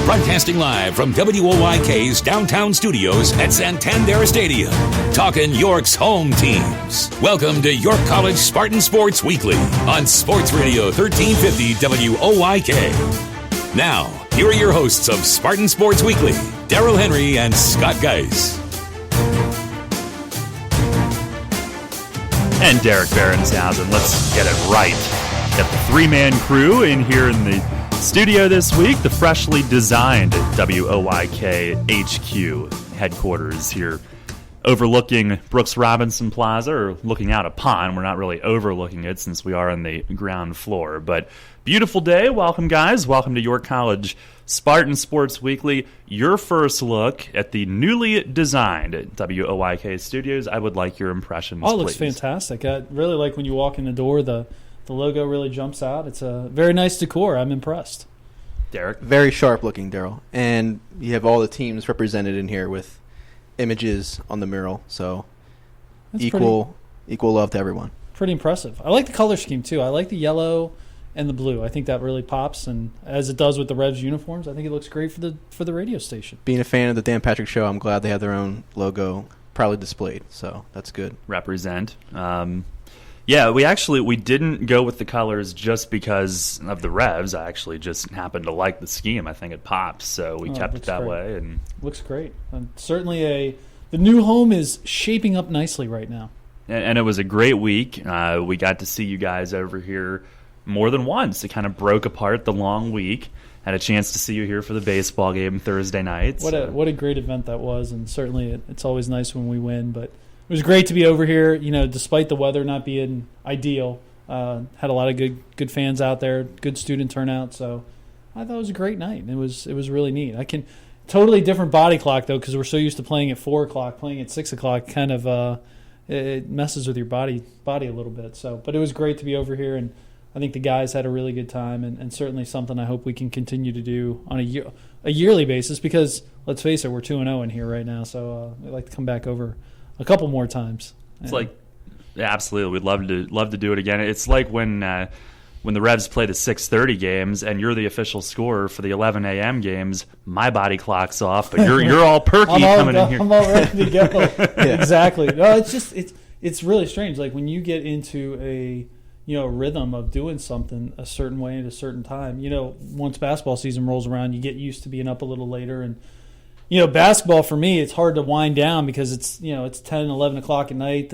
Broadcasting live from WOYK's downtown studios at Santander Stadium. Talking York's home teams. Welcome to York College Spartans Sports Weekly on Sports Radio 1350 WOYK. Now, here are your hosts of Spartan Sports Weekly, Darrell Henry and Scott Geis. And Derek Berenshausen. Let's get it right. Got the three-man crew in here in the studio this week, the freshly designed WOYK HQ headquarters here overlooking Brooks Robinson Plaza, or looking out upon. We're not really overlooking it since we are on the ground floor. But beautiful day. Welcome, guys. Welcome to York College Spartans Sports Weekly. Your first look at the newly designed WOYK studios. I would like your impressions, Oh, it looks please. fantastic. I really like when you walk in the door, the logo really jumps out. It's a very nice decor. I'm impressed. Derek? Very sharp looking, Darrell. And you have all the teams represented in here with images on the mural. So That's equal love to everyone. Pretty impressive. I like the color scheme, too. I like the yellow and the blue. I think that really pops. And as it does with the Revs uniforms, I think it looks great for the radio station. Being a fan of the Dan Patrick Show, I'm glad they have their own logo proudly displayed. So that's good. Represent. Yeah, we didn't go with the colors just because of the Revs. I actually just happened to like the scheme. I think it pops, so we kept it that way. And looks great. And certainly the new home is shaping up nicely right now. And it was a great week. We got to see you guys over here more than once. It kind of broke apart the long week. Had a chance to see you here for the baseball game Thursday night. What a great event that was, and certainly it's always nice when we win, but it was great to be over here, despite the weather not being ideal. Had a lot of good fans out there, good student turnout. So I thought it was a great night. It was really neat. Totally different body clock, though, because we're so used to playing at 4 o'clock, playing at 6 o'clock kind of it messes with your body a little bit. So, but it was great to be over here, and I think the guys had a really good time, and certainly something I hope we can continue to do on a yearly basis, because, let's face it, we're 2-0 in here right now. So I'd like to come back over a couple more times. It's absolutely, we'd love to do it again. It's like when the Revs play the 6:30 games and you're the official scorer for the 11 a.m. games. My body clock's off, but you're all perky coming in here. I'm all ready to go. Yeah. Exactly. No, it's really strange. Like when you get into a rhythm of doing something a certain way at a certain time. Once basketball season rolls around, you get used to being up a little later. And basketball for me, it's hard to wind down because it's 10, 11 o'clock at night.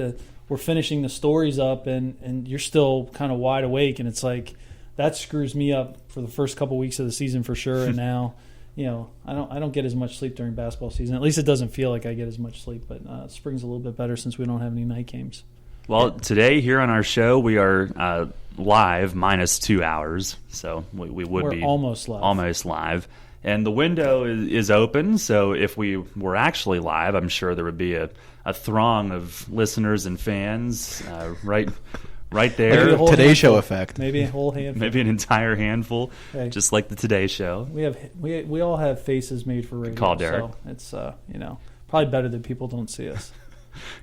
We're finishing the stories up, and you're still kind of wide awake, and it's like that screws me up for the first couple weeks of the season for sure. And now, I don't get as much sleep during basketball season. At least it doesn't feel like I get as much sleep. But spring's a little bit better since we don't have any night games. Well, today here on our show, we are live minus 2 hours, so we're almost live. And the window is open, so if we were actually live, I'm sure there would be a throng of listeners and fans right there. Like the Today Show effect. Maybe a whole handful. Maybe an entire handful, just like the Today Show. We all have faces made for radio. Good call, Derek. So it's probably better that people don't see us.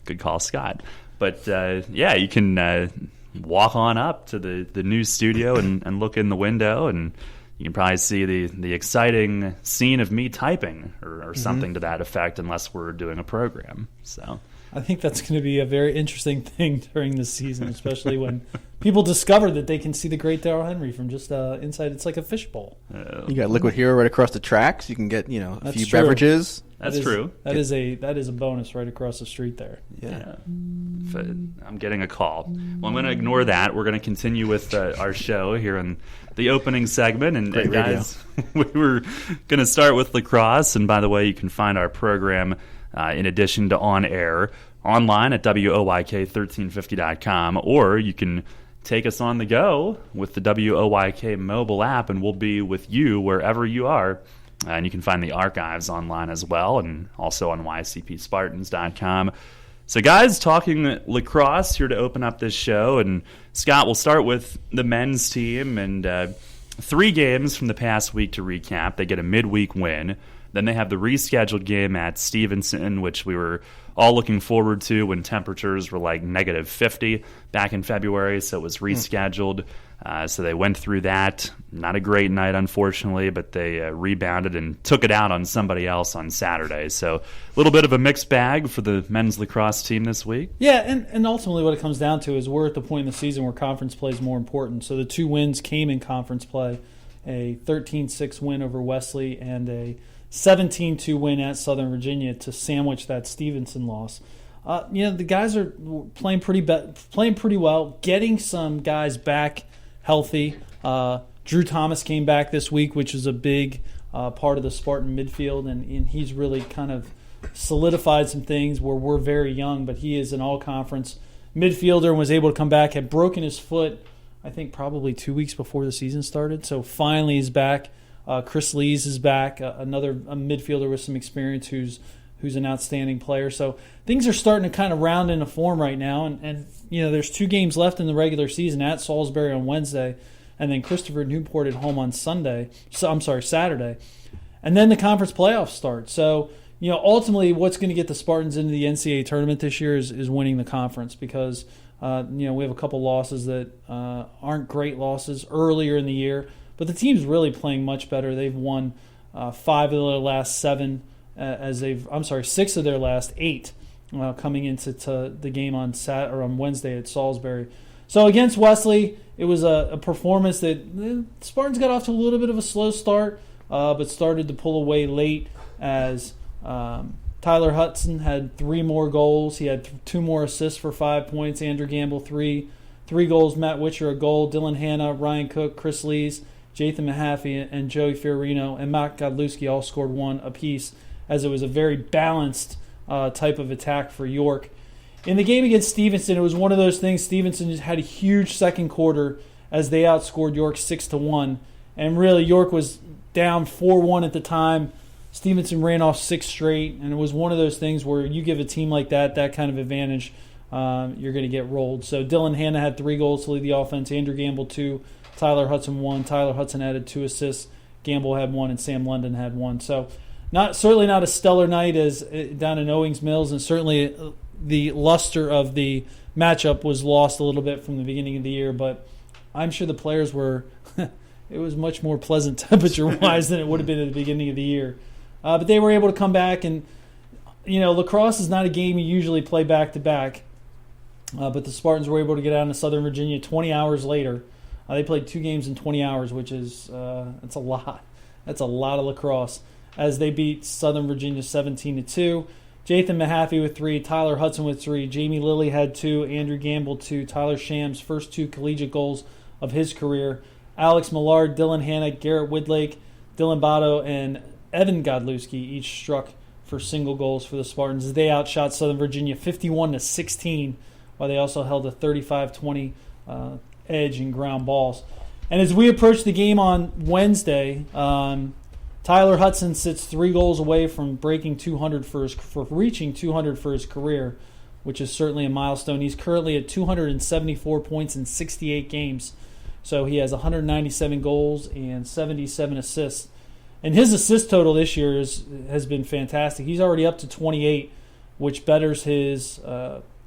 Good call, Scott. But you can walk on up to the new studio and look in the window, and you can probably see the exciting scene of me typing or something to that effect, unless we're doing a program. So I think that's going to be a very interesting thing during this season, especially when people discover that they can see the great Darrell Henry from just inside. It's like a fishbowl. You got Liquid Hero right across the tracks. You can get a few beverages. That's true. That is a bonus right across the street there. Yeah. I'm getting a call. Well, I'm going to ignore that. We're going to continue with our show here in the opening segment. And guys, we were going to start with lacrosse. And by the way, you can find our program in addition to on air online at WOYK1350.com, or you can take us on the go with the WOYK mobile app, and we'll be with you wherever you are. And you can find the archives online as well, and also on YCPSpartans.com. So, guys, talking lacrosse here to open up this show. And, Scott, we'll start with the men's team. And 3 games from the past week to recap. They get a midweek win. Then they have the rescheduled game at Stevenson, which we were all looking forward to when temperatures were like negative 50 back in February, so it was rescheduled. So they went through that. Not a great night, unfortunately, but they rebounded and took it out on somebody else on Saturday. So a little bit of a mixed bag for the men's lacrosse team this week. Yeah, and ultimately what it comes down to is we're at the point in the season where conference play is more important. So the 2 wins came in conference play, a 13-6 win over Wesley and a 17-2 win at Southern Virginia to sandwich that Stevenson loss. The guys are playing pretty well, getting some guys back healthy. Drew Thomas came back this week, which is a big part of the Spartan midfield, and he's really kind of solidified some things where we're very young, but he is an all-conference midfielder and was able to come back. Had broken his foot, I think, probably 2 weeks before the season started, so finally he's back. Chris Lees is back, a midfielder with some experience who's an outstanding player. So things are starting to kind of round into form right now. And there's 2 games left in the regular season at Salisbury on Wednesday, and then Christopher Newport at home on Saturday. And then the conference playoffs start. So, ultimately what's going to get the Spartans into the NCAA tournament this year is winning the conference because, we have a couple losses that aren't great losses earlier in the year. But the team's really playing much better. They've won 5 of their last 7. 6 of their last 8 coming into the game on Wednesday at Salisbury. So against Wesley, it was a performance that the Spartans got off to a little bit of a slow start, but started to pull away late as Tyler Hudson had 3 more goals. He had 2 more assists for 5 points. Andrew Gamble, 3 goals. Matt Witcher, a goal. Dylan Hanna, Ryan Cook, Chris Lees, Jathan Mahaffey, and Joey Fiorino, and Matt Godlewski all scored 1 apiece, as it was a very balanced type of attack for York. In the game against Stevenson, it was one of those things. Stevenson just had a huge second quarter as they outscored York 6-1. And really, York was down 4-1 at the time. Stevenson ran off 6 straight, and it was one of those things where you give a team like that kind of advantage, you're going to get rolled. So Dylan Hanna had 3 goals to lead the offense, Andrew Gamble 2, Tyler Hudson 1. Tyler Hudson added 2 assists, Gamble had 1, and Sam London had 1. So certainly not a stellar night as down in Owings Mills, and certainly the luster of the matchup was lost a little bit from the beginning of the year, but I'm sure the players were it was much more pleasant temperature-wise than it would have been at the beginning of the year. But they were able to come back, and lacrosse is not a game you usually play back-to-back, but the Spartans were able to get out into Southern Virginia 20 hours later. They played 2 games in 20 hours, which is that's a lot. That's a lot of lacrosse, as they beat Southern Virginia 17-2. Jathan Mahaffey with 3, Tyler Hudson with 3, Jamie Lilly had 2, Andrew Gamble 2, Tyler Shams' first 2 collegiate goals of his career, Alex Millard, Dylan Hanna, Garrett Woodlake, Dylan Botto, and Evan Godlewski each struck for single goals for the Spartans. They outshot Southern Virginia 51-16, while they also held a 35-20 edge in ground balls. And as we approach the game on Wednesday, Tyler Hudson sits 3 goals away from breaking 200 for reaching 200 for his career, which is certainly a milestone. He's currently at 274 points in 68 games, so he has 197 goals and 77 assists. And his assist total this year has been fantastic. He's already up to 28, which betters his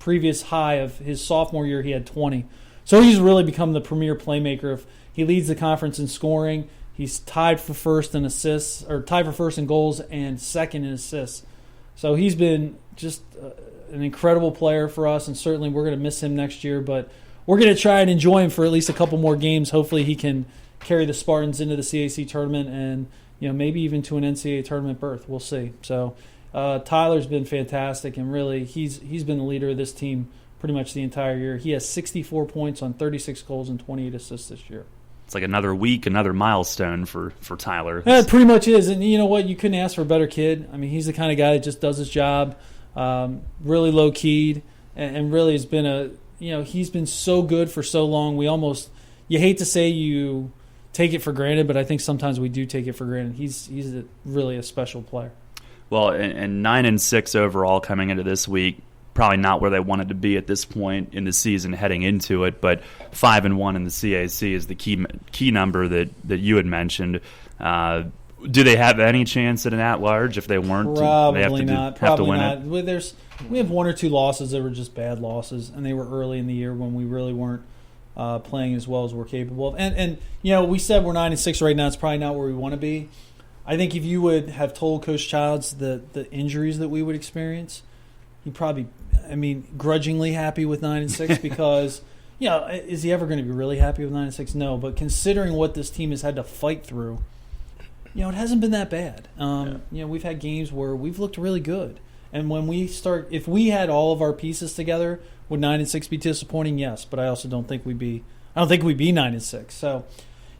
previous high of his sophomore year. He had 20. So he's really become the premier playmaker. He leads the conference in scoring. He's tied for first in assists, or tied for first in goals and second in assists. So he's been just an incredible player for us, and certainly we're going to miss him next year. But we're going to try and enjoy him for at least a couple more games. Hopefully he can carry the Spartans into the CAC tournament and maybe even to an NCAA tournament berth. We'll see. So Tyler's been fantastic, and really he's been the leader of this team pretty much the entire year. He has 64 points on 36 goals and 28 assists this year. It's like another week, another milestone for Tyler. Yeah, it pretty much is. And you know what? You couldn't ask for a better kid. I mean, he's the kind of guy that just does his job, really low-keyed, and really has been he's been so good for so long. You hate to say you take it for granted, but I think sometimes we do take it for granted. He's really a special player. Well, and 9-6 overall coming into this week. Probably not where they wanted to be at this point in the season heading into it, but 5-1 in the CAC is the key number that you had mentioned. Do they have any chance at an at-large if they weren't? Probably not. Probably not. We have one or two losses that were just bad losses, and they were early in the year when we really weren't playing as well as we're capable of. And we said we're 9-6 right now. It's probably not where we want to be. I think if you would have told Coach Childs the injuries that we would experience, he'd probably, grudgingly happy with 9-6 because, is he ever going to be really happy with 9-6? No, but considering what this team has had to fight through, it hasn't been that bad. We've had games where we've looked really good. And when if we had all of our pieces together, would 9-6 be disappointing? Yes, but I also don't think we'd be 9-6. So,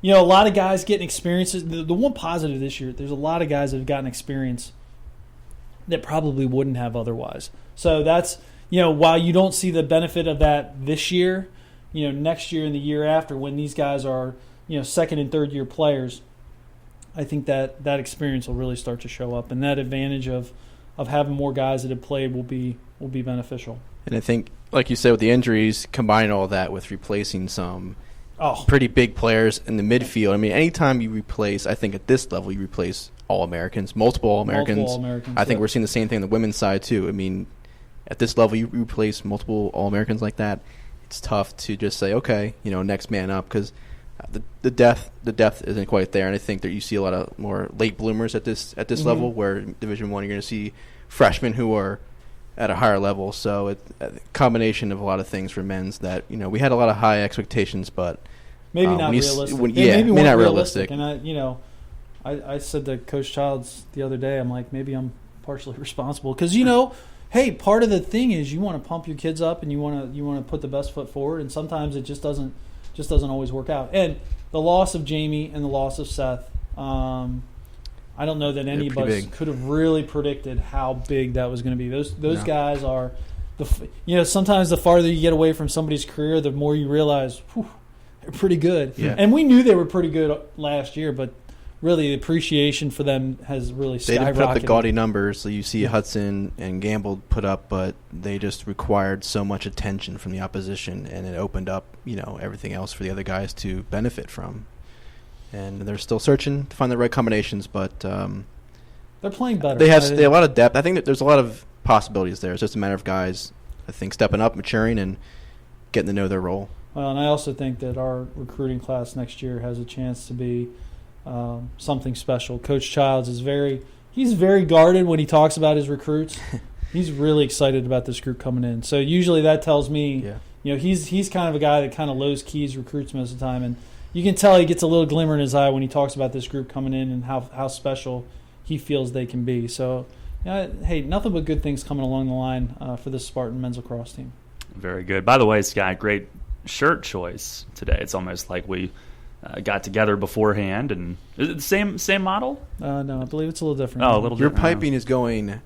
a lot of guys getting experiences. The one positive this year, there's a lot of guys that have gotten experience that probably wouldn't have otherwise. So that's, while you don't see the benefit of that this year, next year and the year after when these guys are, second and third year players, I think that experience will really start to show up, and that advantage of having more guys that have played will be beneficial. And I think, like you said, with the injuries, combining all that with replacing some pretty big players in the midfield. Anytime you replace, I think at this level, you replace All-Americans, multiple All-Americans. I think we're seeing the same thing on the women's side, too. At this level, you replace multiple All-Americans like that, it's tough to just say, okay, next man up, because the depth isn't quite there. And I think that you see a lot of more late bloomers at this level, where in Division I you're going to see freshmen who are at a higher level. So it's a combination of a lot of things for men's that, we had a lot of high expectations, but maybe not realistic. Maybe not realistic. And I said to Coach Childs the other day, I'm like, maybe I'm partially responsible because hey, part of the thing is you want to pump your kids up and you want to put the best foot forward, and sometimes it just doesn't always work out. And the loss of Jamie and the loss of Seth, I don't know that any of us could have really predicted how big that was going to be. Those guys are, sometimes the farther you get away from somebody's career, the more you realize, they're pretty good. Yeah. And we knew they were pretty good last year, but really the appreciation for them has really skyrocketed. They didn't put up the gaudy numbers so you see Hudson and Gamble put up, but they just required so much attention from the opposition, and it opened up, everything else for the other guys to benefit from. And they're still searching to find the right combinations, but they're playing better. They have a lot of depth. I think that there's a lot of possibilities there. It's just a matter of guys, I think, stepping up, maturing, and getting to know their role. Well, and I also think that our recruiting class next year has a chance to be something special. Coach Childs is he's very guarded when he talks about his recruits. He's really excited about this group coming in. So usually that tells me, he's kind of a guy that kind of lows keys recruits most of the time, and you can tell he gets a little glimmer in his eye when he talks about this group coming in and how special he feels they can be. So, hey, nothing but good things coming along the line for this Spartan men's lacrosse team. Very good. By the way, Scott, great shirt choice today. It's almost like we got together beforehand. And is it the same model? No, I believe it's a little different. Oh, a little Your different. piping is going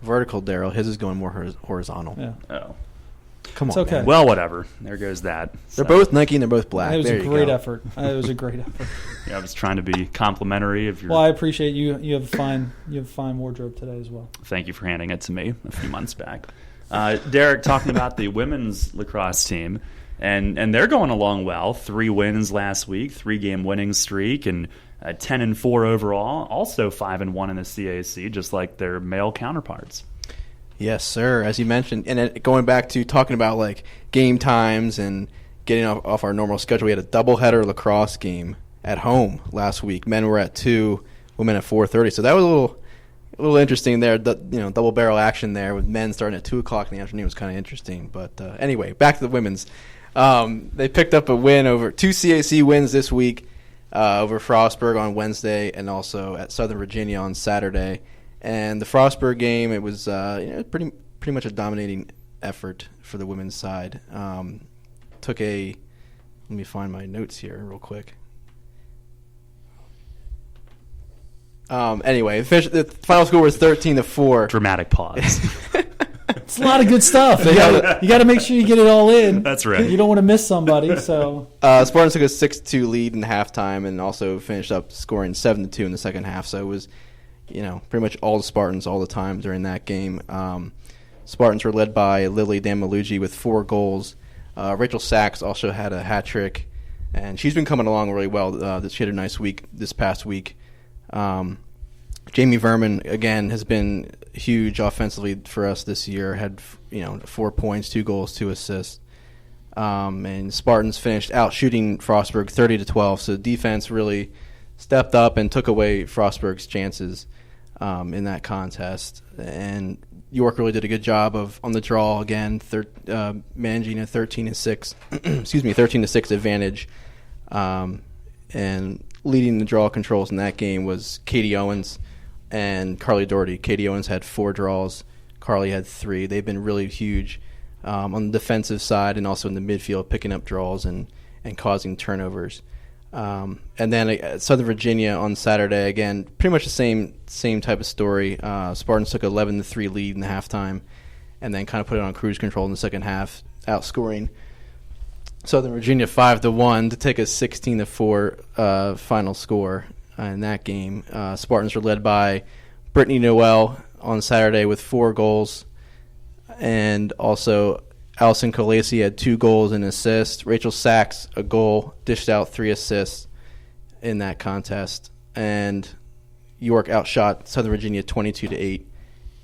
vertical, Daryl. His is going more horizontal. Yeah. Oh. Come on. It's okay. Man. Well, whatever. There goes that. They're both Nike and they're both black. It was there a great effort. It was a great effort. Yeah, I was trying to be complimentary of your. Well, I appreciate you. You have a fine wardrobe today as well. Thank you for handing it to me a few months back. Derek, talking about the women's lacrosse team, and they're going along well. 3 wins last week, 3-game winning streak, and 10-4 overall. Also 5-1 in the CAC, just like their male counterparts. Yes, sir. As you mentioned, and going back to talking about like game times and getting off our normal schedule, we had a doubleheader lacrosse game at home last week. Men were at 2, women at 4:30. So that was a little interesting there. Double barrel action there with men starting at 2:00 in the afternoon was kind of interesting. But anyway, back to the women's. They picked up a win over 2 CAC wins this week over Frostburg on Wednesday and also at Southern Virginia on Saturday. And the Frostburg game, it was pretty much a dominating effort for the women's side. Let me find my notes here real quick. Anyway, the final score was 13-4. Dramatic pause. It's a lot of good stuff. You got to make sure you get it all in. That's right. You don't want to miss somebody. So Spartans took a 6-2 lead in halftime and also finished up scoring 7-2 in the second half. So it was, pretty much all the Spartans all the time during that game. Spartans were led by Lily Damalugi with 4 goals. Rachel Sachs also had a hat trick, and she's been coming along really well. She had a nice week this past week. Jamie Verman, again, has been huge offensively for us this year. Had 4 points, 2 goals, 2 assists. And Spartans finished out shooting Frostburg 30-12. So defense really stepped up and took away Frostburg's chances in that contest. And York really did a good job on the draw again, managing a 13-6, 13-6 advantage, and leading the draw controls in that game was Katie Owens and Carly Doherty. Katie Owens had 4 draws, Carly had 3. They've been really huge on the defensive side and also in the midfield, picking up draws and causing turnovers. And then at Southern Virginia on Saturday, again, pretty much the same type of story. Spartans took 11-3 lead in the halftime and then kind of put it on cruise control in the second half, outscoring Southern Virginia 5-1 to take a 16-4 final score in that game. Spartans were led by Brittany Noel on Saturday with 4 goals, and also Allison Colasi had 2 goals and assists. Rachel Sachs, a goal, dished out 3 assists in that contest. And York outshot Southern Virginia 22-8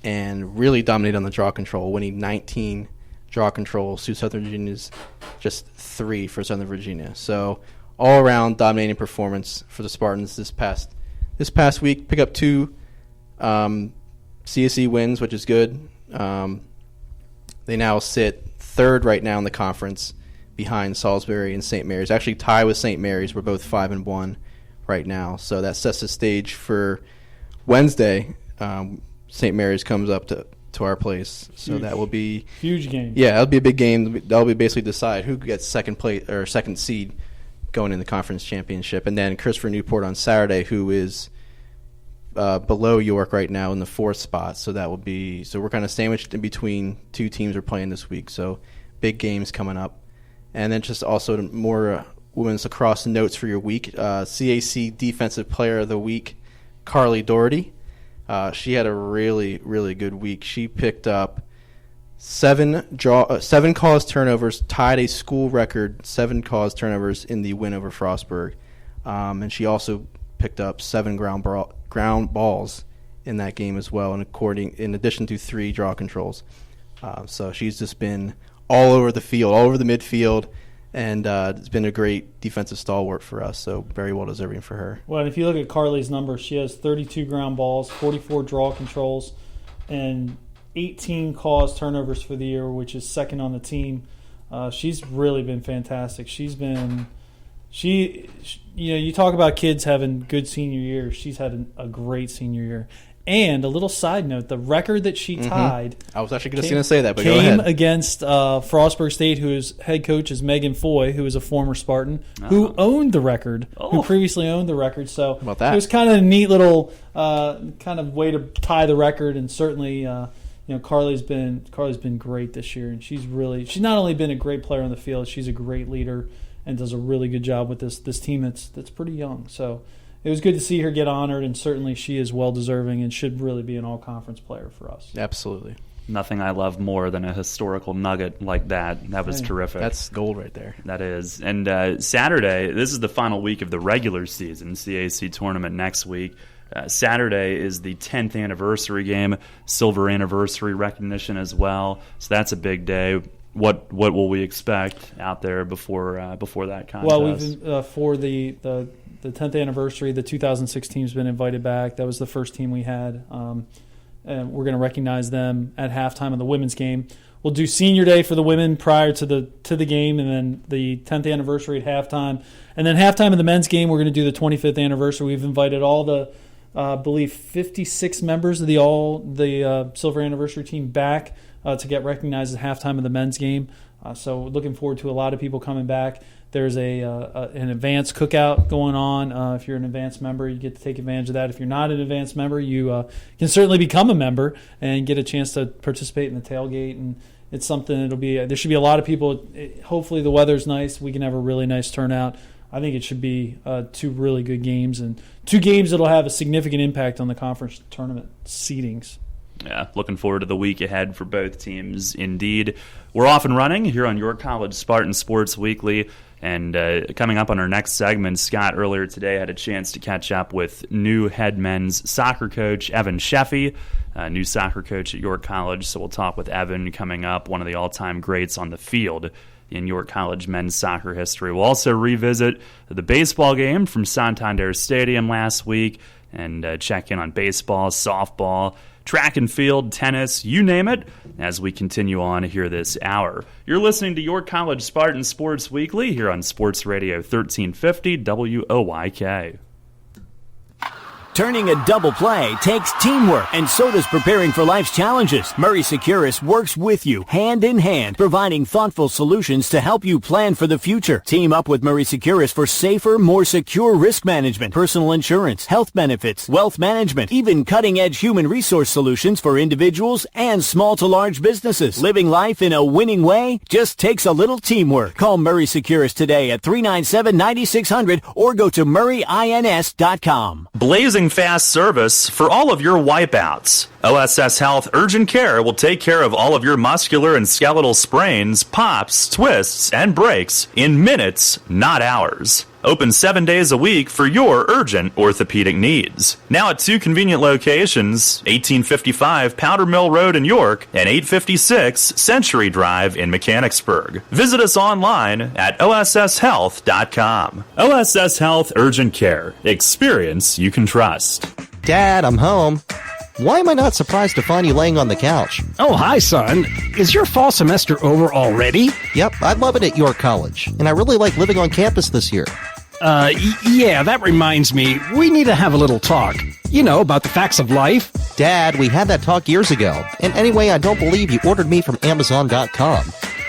and really dominated on the draw control, winning 19 draw controls to Southern Virginia's just 3 for Southern Virginia. So all around dominating performance for the Spartans this past week. Pick up 2 CSE wins, which is good. They now sit 3rd right now in the conference behind Salisbury and St. Mary's. Actually tied with St. Mary's. We're both 5-1 right now. So that sets the stage for Wednesday. St. Mary's comes up to our place. So huge. That will be huge game. Yeah, that'll be a big game. That'll be basically decide who gets second seed going in the conference championship. And then Christopher Newport on Saturday, who is below York right now in the 4th spot. So that will be, so we're kind of sandwiched in between 2 teams we're playing this week. So big games coming up. And then just also more women's lacrosse notes for your week. CAC Defensive Player of the Week, Carly Doherty. She had a really, really good week. She picked up 7 caused turnovers, tied a school record 7 caused turnovers in the win over Frostburg. And she also picked up 7 ground balls in that game as well, in addition to 3 draw controls. So she's just been all over the field, all over the midfield, and it's been a great defensive stalwart for us, so very well deserving for her. Well, and if you look at Carly's numbers, she has 32 ground balls, 44 draw controls, and 18 caused turnovers for the year, which is 2nd on the team. She's really been fantastic. You talk about kids having good senior years. She's had a great senior year. And a little side note, the record that she tied. I was actually just going to say that, but go ahead. Came against Frostburg State, whose head coach is Megan Foy, who is a former Spartan, who owned the record, who previously owned the record. So how about that? It was kind of a neat little kind of way to tie the record. And certainly, Carly's been great this year, and she's not only been a great player on the field, she's a great leader and does a really good job with this team that's pretty young. So it was good to see her get honored, and certainly she is well-deserving and should really be an all-conference player for us. Absolutely. Nothing I love more than a historical nugget like that. That was terrific. That's gold right there. That is. And Saturday, this is the final week of the regular season CAC tournament next week. Saturday is the 10th anniversary game, silver anniversary recognition as well. So that's a big day. What will we expect out there before that contest? Well, we've for the 10th anniversary, the 2006 team's been invited back. That was the first team we had, and we're going to recognize them at halftime of the women's game. We'll do senior day for the women prior to the game, and then the 10th anniversary at halftime, and then halftime of the men's game. We're going to do the 25th anniversary. We've invited all the, I believe, 56 members of the silver anniversary team back to get recognized at halftime of the men's game. So looking forward to a lot of people coming back. There's an advanced cookout going on. If you're an advanced member, you get to take advantage of that. If you're not an advanced member, you can certainly become a member and get a chance to participate in the tailgate. And it's something there should be a lot of people. Hopefully the weather's nice. We can have a really nice turnout. I think it should be 2 really good games, and 2 games that'll have a significant impact on the conference tournament seedings. Yeah, looking forward to the week ahead for both teams. Indeed, we're off and running here on York College Spartans Sports Weekly. And coming up on our next segment, Scott earlier today had a chance to catch up with new head men's soccer coach Evan Sheffy, new soccer coach at York College. So we'll talk with Evan coming up, one of the all-time greats on the field in York College men's soccer history. We'll also revisit the baseball game from Santander Stadium last week and check in on baseball, softball, track and field, tennis, you name it, as we continue on here this hour. You're listening to York College Spartans Sports Weekly here on Sports Radio 1350 WOYK. Turning a double play takes teamwork, and so does preparing for life's challenges. Murray Securus works with you, hand in hand, providing thoughtful solutions to help you plan for the future. Team up with Murray Securus for safer, more secure risk management, personal insurance, health benefits, wealth management, even cutting-edge human resource solutions for individuals and small to large businesses. Living life in a winning way just takes a little teamwork. Call Murray Securus today at 397-9600 or go to murrayins.com. Blazing fast service for all of your wipeouts. OSS Health Urgent Care will take care of all of your muscular and skeletal sprains, pops, twists, and breaks in minutes, not hours. Open 7 days a week for your urgent orthopedic needs. Now at 2 convenient locations, 1855 Powder Mill Road in York and 856 Century Drive in Mechanicsburg. Visit us online at osshealth.com. OSS Health Urgent Care. Experience you can trust. Dad, I'm home. Why am I not surprised to find you laying on the couch? Oh, hi, son. Is your fall semester over already? Yep, I love it at York College, and I really like living on campus this year. Yeah, that reminds me. We need to have a little talk. You know, about the facts of life. Dad, we had that talk years ago. And anyway, I don't believe you ordered me from Amazon.com.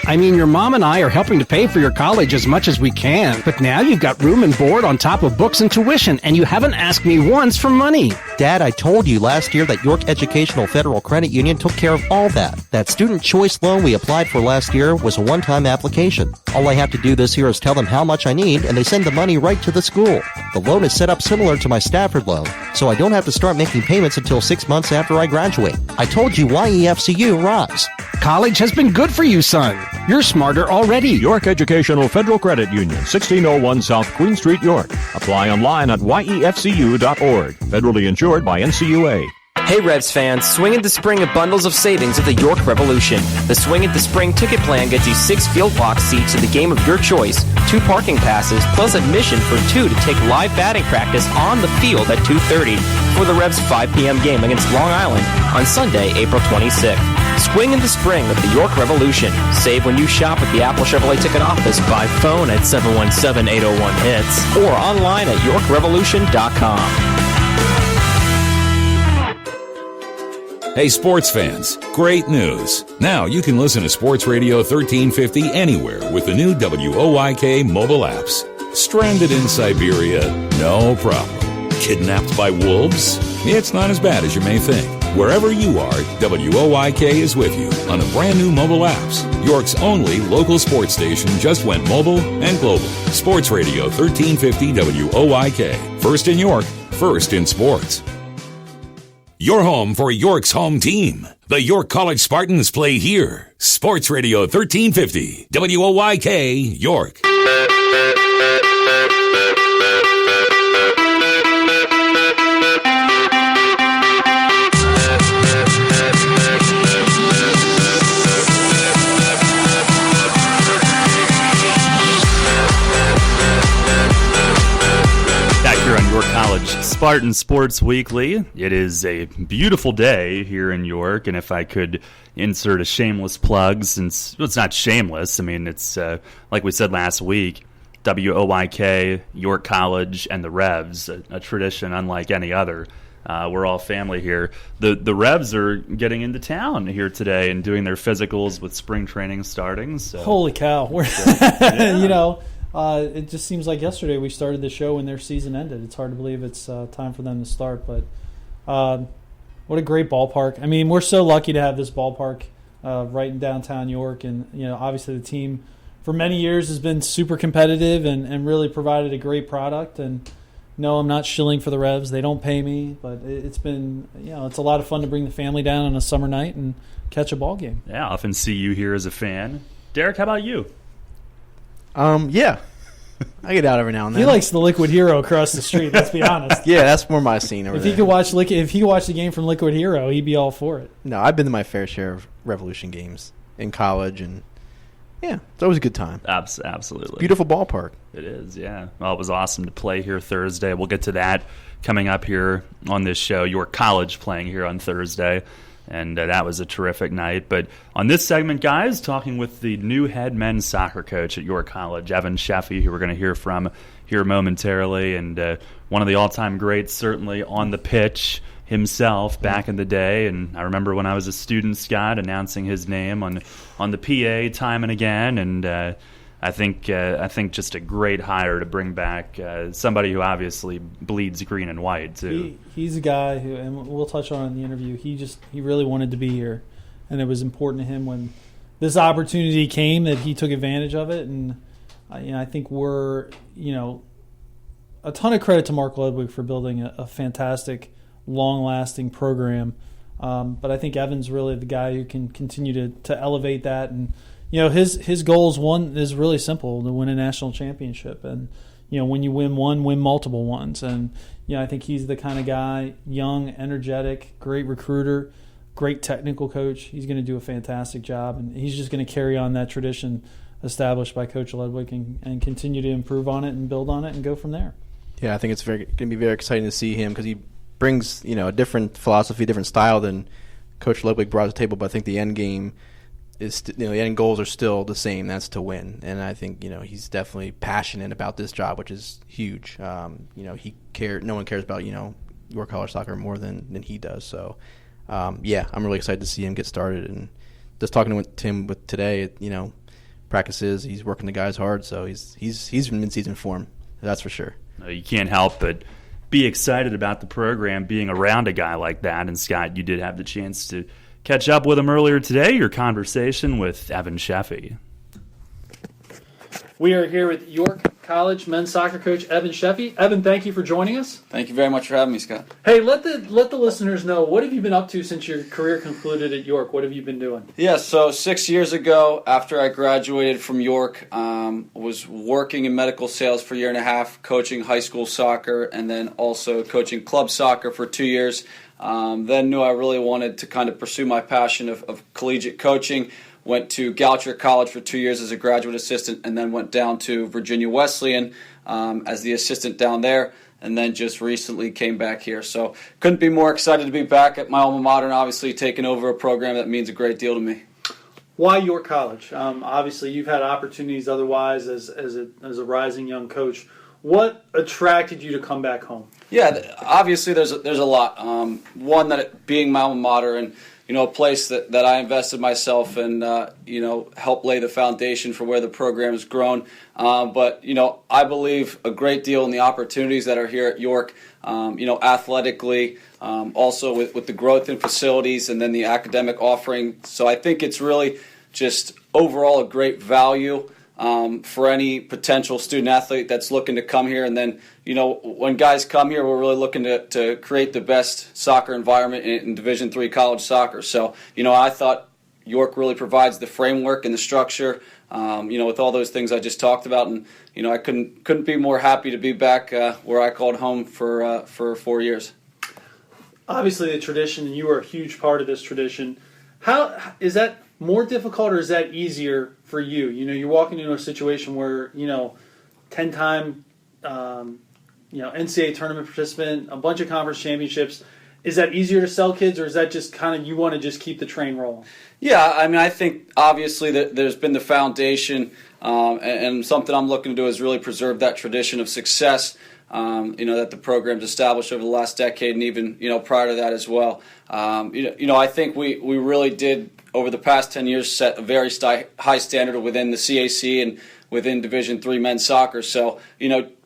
I mean, your mom and I are helping to pay for your college as much as we can, but now you've got room and board on top of books and tuition, and you haven't asked me once for money. Dad, I told you last year that York Educational Federal Credit Union took care of all that. That student choice loan we applied for last year was a one-time application. All I have to do this year is tell them how much I need, and they send the money right to the school. The loan is set up similar to my Stafford loan, so I don't have to start making payments until 6 months after I graduate. I told you YEFCU rocks. College has been good for you, son. You're smarter already. York Educational Federal Credit Union, 1601 South Queen Street, York. Apply online at yefcu.org. Federally insured by NCUA. Hey Revs fans, Swing at the Spring have bundles of savings at the York Revolution. The Swing at the Spring ticket plan gets you 6 field box seats to the game of your choice, 2 parking passes, plus admission for 2 to take live batting practice on the field at 2:30 for the Revs' 5 p.m. game against Long Island on Sunday, April 26th. Swing in the Spring at the York Revolution. Save when you shop at the Apple Chevrolet ticket office by phone at 717-801-HITS or online at yorkrevolution.com. Hey, sports fans, great news. Now you can listen to Sports Radio 1350 anywhere with the new WOYK mobile apps. Stranded in Siberia? No problem. Kidnapped by wolves? It's not as bad as you may think. Wherever you are, WOYK is with you on the brand new mobile apps. York's only local sports station just went mobile and global. Sports Radio 1350 WOYK. First in York, first in sports. Your home for York's home team. The York College Spartans play here. Sports Radio 1350 WOYK, York. College Spartans Sports Weekly. It is a beautiful day here in York, and if I could insert a shameless plug, since it's not shameless, I mean, it's like we said last week, WOYK, York College, and the Revs, a tradition unlike any other. We're all family here. The Revs are getting into town here today and doing their physicals with spring training starting. So. Holy cow. Yeah. You know, it just seems like yesterday we started the show when their season ended. It's hard to believe it's time for them to start, but what a great ballpark. I mean, we're so lucky to have this ballpark right in downtown York, and you know, obviously the team for many years has been super competitive and really provided a great product. And no, I'm not shilling for the Revs. They don't pay me, but it's been, you know, it's a lot of fun to bring the family down on a summer night and catch a ball game. Yeah, I often see you here as a fan. Derek, how about you? Yeah. I get out every now and then. He likes the Liquid Hero across the street. Let's be honest. Yeah, that's more my scene over If there. he could watch the game from Liquid Hero, he'd be all for it. No, I've been to my fair share of Revolution games in college, and yeah, it's always a good time. Absolutely. Beautiful ballpark. It is, yeah. Well, it was awesome to play here Thursday. We'll get to that coming up here on this show. York College playing here on Thursday, and that was a terrific night. But on this segment, guys, talking with the new head men's soccer coach at York College, Evan Sheffy, who we're going to hear from here momentarily, and one of the all-time greats certainly on the pitch himself back in the day. And I remember when I was a student, Scott, announcing his name on the PA time and again, and I think just a great hire to bring back somebody who obviously bleeds green and white too. He's a guy who, and we'll touch on it in the interview. He really wanted to be here, and it was important to him when this opportunity came that he took advantage of it. And I think we're a ton of credit to Mark Ludwig for building a fantastic, long-lasting program. But I think Evan's really the guy who can continue to elevate that. And his goals, one is really simple: to win a national championship. And when you win one, win multiple ones. And I think he's the kind of guy, young, energetic, great recruiter, great technical coach. He's going to do a fantastic job, and he's just going to carry on that tradition established by Coach Ludwig and continue to improve on it and build on it and go from there. Yeah, I think it's going to be very exciting to see him because he brings a different philosophy, different style than Coach Ludwig brought to the table. But I think the end game is the end goals are still the same. That's to win, and I think he's definitely passionate about this job, which is huge. He cared. No one cares about York College soccer more than he does. So yeah, I'm really excited to see him get started. And just talking to him today, practices, he's working the guys hard. So he's in mid-season form. That's for sure. You can't help but be excited about the program, being around a guy like that. And Scott, you did have the chance to catch up with him earlier today, your conversation with Evan Sheffy. We are here with York College men's soccer coach Evan Sheffy. Evan, thank you for joining us. Thank you very much for having me, Scott. Hey, let the listeners know, what have you been up to since your career concluded at York? What have you been doing? Yeah, so 6 years ago, after I graduated from York, was working in medical sales for a year and a half, coaching high school soccer, and then also coaching club soccer for 2 years. Then knew I really wanted to kind of pursue my passion of collegiate coaching. Went to Goucher College for 2 years as a graduate assistant, and then went down to Virginia Wesleyan as the assistant down there, and then just recently came back here. So couldn't be more excited to be back at my alma mater and obviously taking over a program that means a great deal to me. Why York College? Obviously, you've had opportunities otherwise as a rising young coach. What attracted you to come back home? Yeah, obviously there's a lot. One, that it being my alma mater and a place that I invested myself and helped lay the foundation for where the program has grown. But I believe a great deal in the opportunities that are here at York. Athletically, also with the growth in facilities and then the academic offering. So I think it's really just overall a great value for any potential student athlete that's looking to come here. And then, when guys come here, we're really looking to create the best soccer environment in Division III college soccer. So, I thought York really provides the framework and the structure, with all those things I just talked about. And, I couldn't be more happy to be back where I called home for 4 years. Obviously, the tradition, and you are a huge part of this tradition. How is that more difficult, or is that easier for you? You're walking into a situation where 10-time NCAA tournament participant, a bunch of conference championships. Is that easier to sell kids, or is that just kind of you want to just keep the train rolling? Yeah, I think obviously that there's been the foundation, and something I'm looking to do is really preserve that tradition of success. That the program's established over the last decade, and even prior to that as well. I think we really did over the past 10 years set a very high standard within the CAC and within Division III men's soccer. So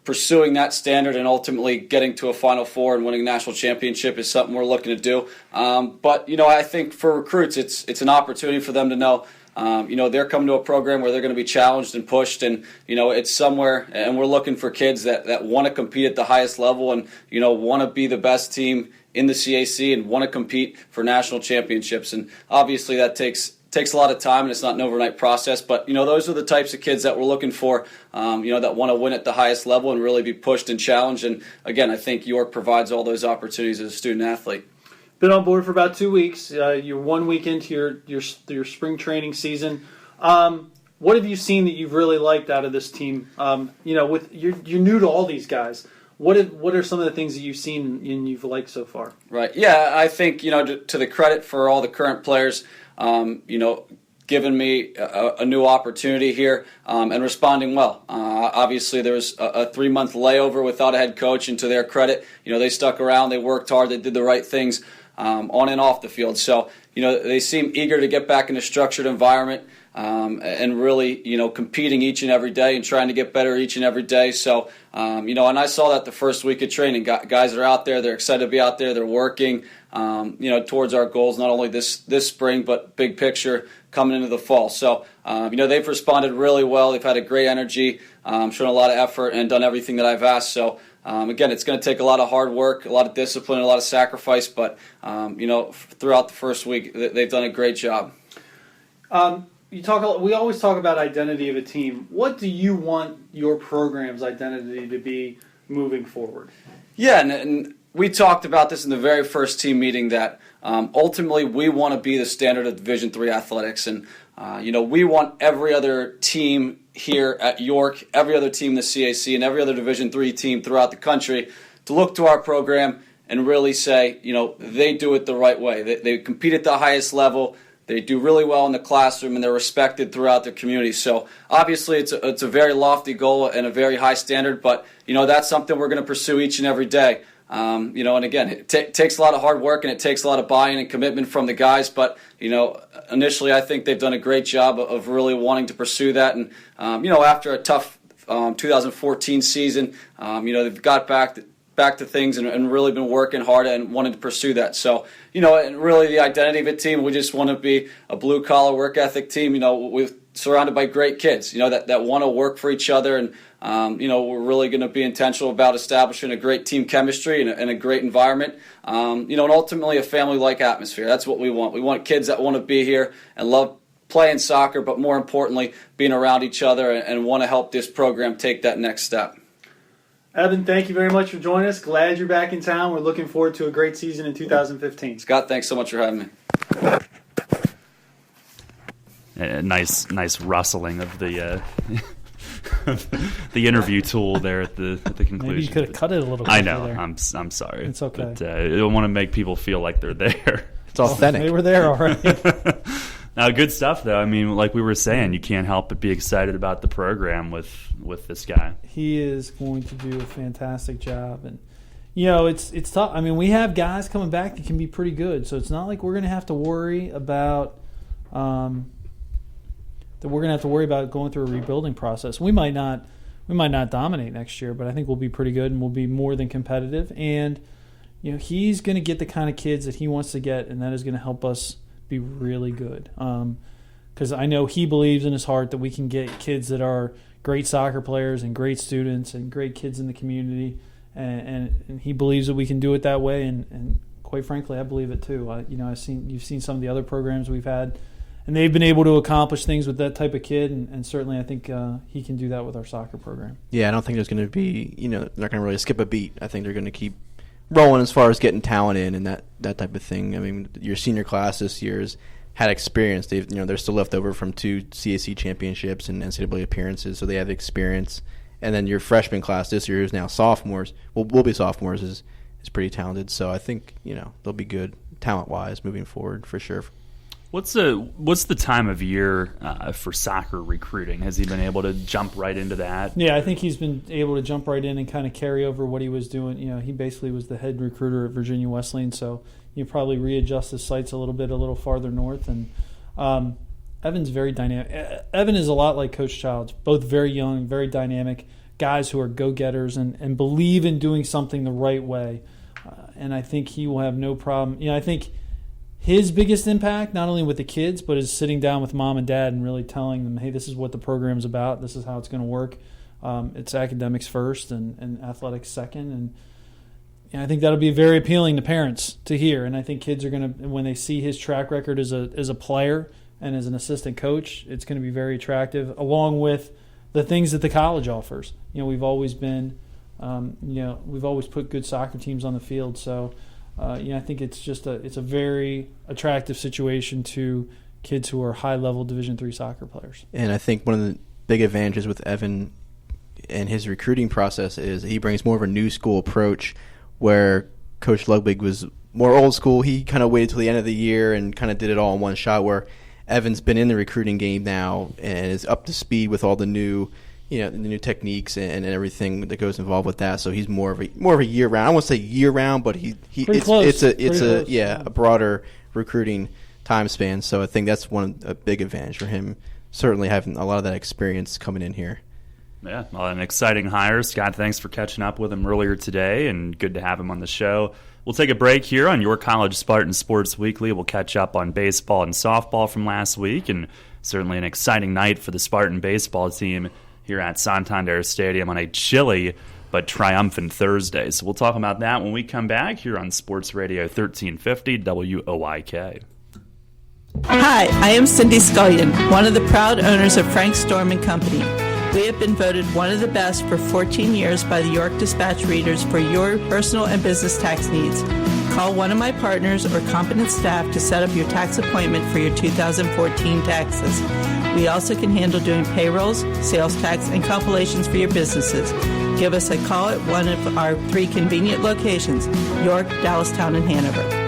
pursuing that standard and ultimately getting to a Final Four and winning a national championship is something we're looking to do. But I think for recruits, it's an opportunity for them to know. They're coming to a program where they're going to be challenged and pushed, and it's somewhere, and we're looking for kids that want to compete at the highest level and want to be the best team in the CAC and want to compete for national championships. And obviously that takes takes a lot of time, and it's not an overnight process. But those are the types of kids that we're looking for. That want to win at the highest level and really be pushed and challenged. And again, I think York provides all those opportunities as a student athlete. Been on board for about 2 weeks. You're 1 week into your spring training season. What have you seen that you've really liked out of this team? With you're new to all these guys. What are some of the things that you've seen and you've liked so far? Right. Yeah, I think to the credit for all the current players, giving me a new opportunity here and responding well. Obviously, there was a 3-month layover without a head coach, and to their credit, they stuck around, they worked hard, they did the right things on and off the field. So, they seem eager to get back in a structured environment and really, competing each and every day and trying to get better each and every day. So, and I saw that the first week of training. Guys are out there, they're excited to be out there, they're working, towards our goals, not only this spring, but big picture coming into the fall. So, they've responded really well. They've had a great energy, shown a lot of effort, and done everything that I've asked. So, again, it's going to take a lot of hard work, a lot of discipline, a lot of sacrifice, but, throughout the first week, they've done a great job. We always talk about identity of a team. What do you want your program's identity to be moving forward? Yeah, and we talked about this in the very first team meeting that ultimately we want to be the standard of Division III athletics, and we want every other team here at York, every other team in the CAC, and every other Division III team throughout the country to look to our program and really say, they do it the right way. They compete at the highest level. They do really well in the classroom, and they're respected throughout their community. So obviously it's a very lofty goal and a very high standard, but that's something we're going to pursue each and every day. And again, it takes a lot of hard work, and it takes a lot of buy-in and commitment from the guys. But initially, I think they've done a great job of really wanting to pursue that. And after a tough 2014 season, they've got back to things and really been working hard and wanted to pursue that. So, and really the identity of a team, we just want to be a blue-collar work ethic team. We're surrounded by great kids, that want to work for each other. And, we're really going to be intentional about establishing a great team chemistry and a great environment, and ultimately a family-like atmosphere. That's what we want. We want kids that want to be here and love playing soccer, but more importantly, being around each other and want to help this program take that next step. Evan, thank you very much for joining us. Glad you're back in town. We're looking forward to a great season in 2015. Scott, thanks so much for having me. A nice rustling of the the interview tool there at the conclusion. Maybe you could have cut it a little bit. I know. There. I'm sorry. It's okay. But I don't want to make people feel like they're there. It's authentic. They were there, all right. Now, good stuff, though. I mean, like we were saying, you can't help but be excited about the program with this guy. He is going to do a fantastic job. And, it's tough. I mean, we have guys coming back that can be pretty good, so it's not like we're going to have to worry about going through a rebuilding process. We might not dominate next year, but I think we'll be pretty good and we'll be more than competitive. And, he's going to get the kind of kids that he wants to get, and that is going to help us be really good, because I know he believes in his heart that we can get kids that are great soccer players and great students and great kids in the community, and he believes that we can do it that way, and quite frankly, I believe it too. You've seen some of the other programs we've had, and they've been able to accomplish things with that type of kid, and certainly I think he can do that with our soccer program. Yeah, I don't think there's going to be, they're not going to really skip a beat. I think they're going to keep rolling as far as getting talent in and that type of thing. I mean, your senior class this year has had experience. They're still left over from 2 CAC championships and NCAA appearances, so they have experience. And then your freshman class this year, who's now sophomores, will be sophomores, is pretty talented. So I think they'll be good talent-wise moving forward for sure. What's the time of year for soccer recruiting? Has he been able to jump right into that? Yeah, I think he's been able to jump right in and kind of carry over what he was doing. He basically was the head recruiter at Virginia Wesleyan, so you probably readjust his sights a little farther north. And Evan's very dynamic. Evan is a lot like Coach Childs, both very young, very dynamic guys who are go-getters and believe in doing something the right way. And I think he will have no problem. I think his biggest impact, not only with the kids, but is sitting down with mom and dad and really telling them, hey, this is what the program's about. This is how it's going to work. It's academics first and athletics second. And I think that'll be very appealing to parents to hear. And I think kids are going to, when they see his track record as a player and as an assistant coach, it's going to be very attractive, along with the things that the college offers. We've always been, we've always put good soccer teams on the field. So, I think it's a very attractive situation to kids who are high-level Division III soccer players. And I think one of the big advantages with Evan and his recruiting process is he brings more of a new school approach, where Coach Ludwig was more old school. He kind of waited till the end of the year and kind of did it all in one shot, where Evan's been in the recruiting game now and is up to speed with all the new, the new techniques and everything that goes involved with that. So he's more of a year round. I won't say year round, but it's a broader recruiting time span. So I think that's a big advantage for him. Certainly having a lot of that experience coming in here. Yeah, well, an exciting hire. Scott, thanks for catching up with him earlier today, and good to have him on the show. We'll take a break here on York College Spartans Sports Weekly. We'll catch up on baseball and softball from last week, and certainly an exciting night for the Spartan baseball team here at Santander Stadium on a chilly but triumphant Thursday. So we'll talk about that when we come back here on Sports Radio 1350 WOYK. Hi, I am Cindy Scullion, one of the proud owners of Frank Storm & Company. We have been voted one of the best for 14 years by the York Dispatch readers for your personal and business tax needs. Call one of my partners or competent staff to set up your tax appointment for your 2014 taxes. We also can handle doing payrolls, sales tax, and compilations for your businesses. Give us a call at one of our 3 convenient locations, York, Dallastown, and Hanover.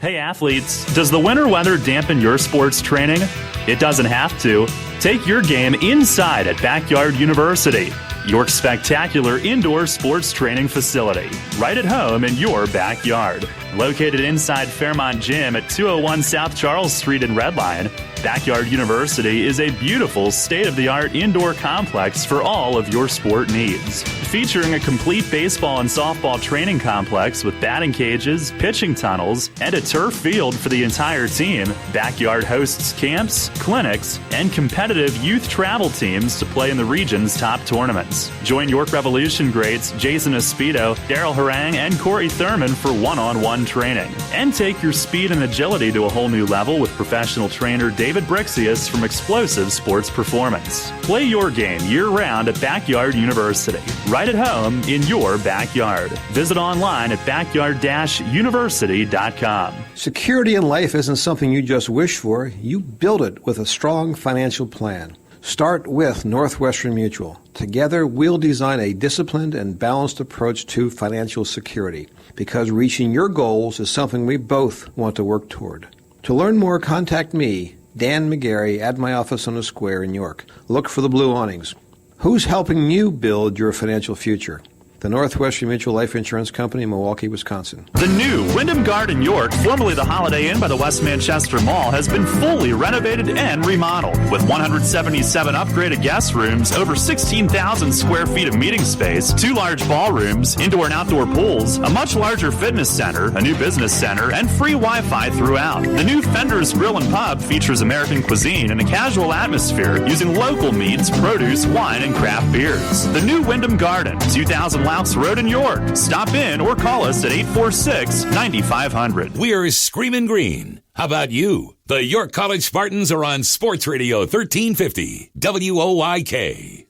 Hey athletes, does the winter weather dampen your sports training? It doesn't have to. Take your game inside at Backyard University, York's spectacular indoor sports training facility, right at home in your backyard. Located inside Fairmont Gym at 201 South Charles Street in Red Lion, Backyard University is a beautiful, state-of-the-art indoor complex for all of your sport needs. Featuring a complete baseball and softball training complex with batting cages, pitching tunnels, and a turf field for the entire team, Backyard hosts camps, clinics, and competitive youth travel teams to play in the region's top tournaments. Join York Revolution greats Jason Espedo, Daryl Harang, and Corey Thurman for one-on-one training. And take your speed and agility to a whole new level with professional trainer David Brixius from Explosive Sports Performance. Play your game year-round at Backyard University, right at home in your backyard. Visit online at backyard-university.com. Security in life isn't something you just wish for. You build it with a strong financial plan. Start with Northwestern Mutual. Together, we'll design a disciplined and balanced approach to financial security, because reaching your goals is something we both want to work toward. To learn more, contact me, Dan McGarry, at my office on the Square in York. Look for the blue awnings. Who's helping you build your financial future? The Northwestern Mutual Life Insurance Company, Milwaukee, Wisconsin. The new Wyndham Garden York, formerly the Holiday Inn by the West Manchester Mall, has been fully renovated and remodeled. With 177 upgraded guest rooms, over 16,000 square feet of meeting space, 2 large ballrooms, indoor and outdoor pools, a much larger fitness center, a new business center, and free Wi-Fi throughout. The new Fender's Grill and Pub features American cuisine in a casual atmosphere using local meats, produce, wine, and craft beers. The new Wyndham Garden, 2000 Loucks Road in York. Stop in or call us at 846-9500. We're Screamin' Green. How about you? The York College Spartans are on Sports Radio 1350 WOYK.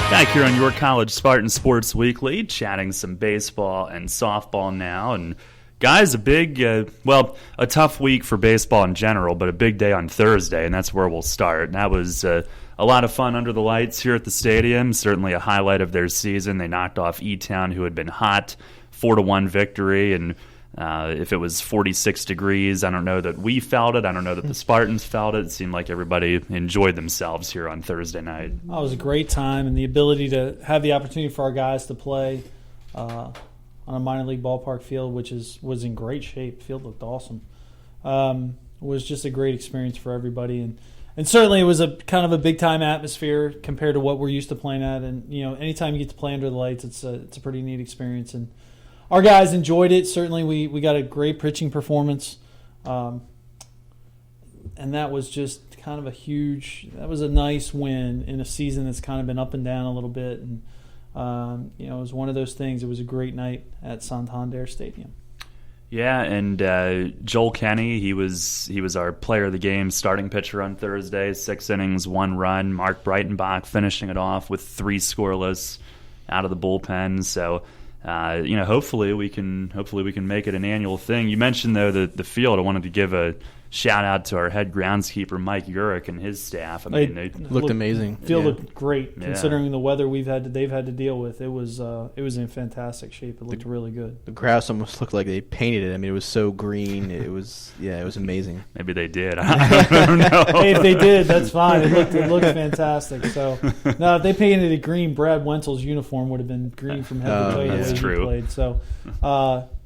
Back here on York College Spartans Sports Weekly, chatting some baseball and softball now. And guys, a tough week for baseball in general, but a big day on Thursday, and that's where we'll start. And that was a lot of fun under the lights here at the stadium, certainly a highlight of their season. They knocked off E-Town, who had been hot, 4-1 victory, and if it was 46 degrees, I don't know that we felt it. I don't know that the Spartans felt it. It seemed like everybody enjoyed themselves here on Thursday night. Oh, it was a great time, and the ability to have the opportunity for our guys to play on a minor league ballpark field, which was in great shape. The field looked awesome. Was just a great experience for everybody, and certainly it was a kind of a big time atmosphere compared to what we're used to playing at. And anytime you get to play under the lights, it's a pretty neat experience. And our guys enjoyed it. Certainly, we got a great pitching performance, and that was just kind of that was a nice win in a season that's kind of been up and down a little bit. And it was one of those things. It was a great night at Santander Stadium. Yeah, and Joel Kenny, he was our player of the game, starting pitcher on Thursday, 6 innings, 1 run. Mark Breitenbach finishing it off with 3 scoreless out of the bullpen. So, hopefully we can make it an annual thing. You mentioned though the field. I wanted to give a shout out to our head groundskeeper Mike Urich and his staff. I mean, they looked amazing. Field looked great considering the weather they've had to deal with. It was in fantastic shape. It looked really good. The grass almost looked like they painted it. I mean, it was so green. It was amazing. Maybe they did. I don't know. Hey, if they did, that's fine. It looked fantastic. So now if they painted it green, Brad Wenzel's uniform would have been green from head to toe. That's true. He played. So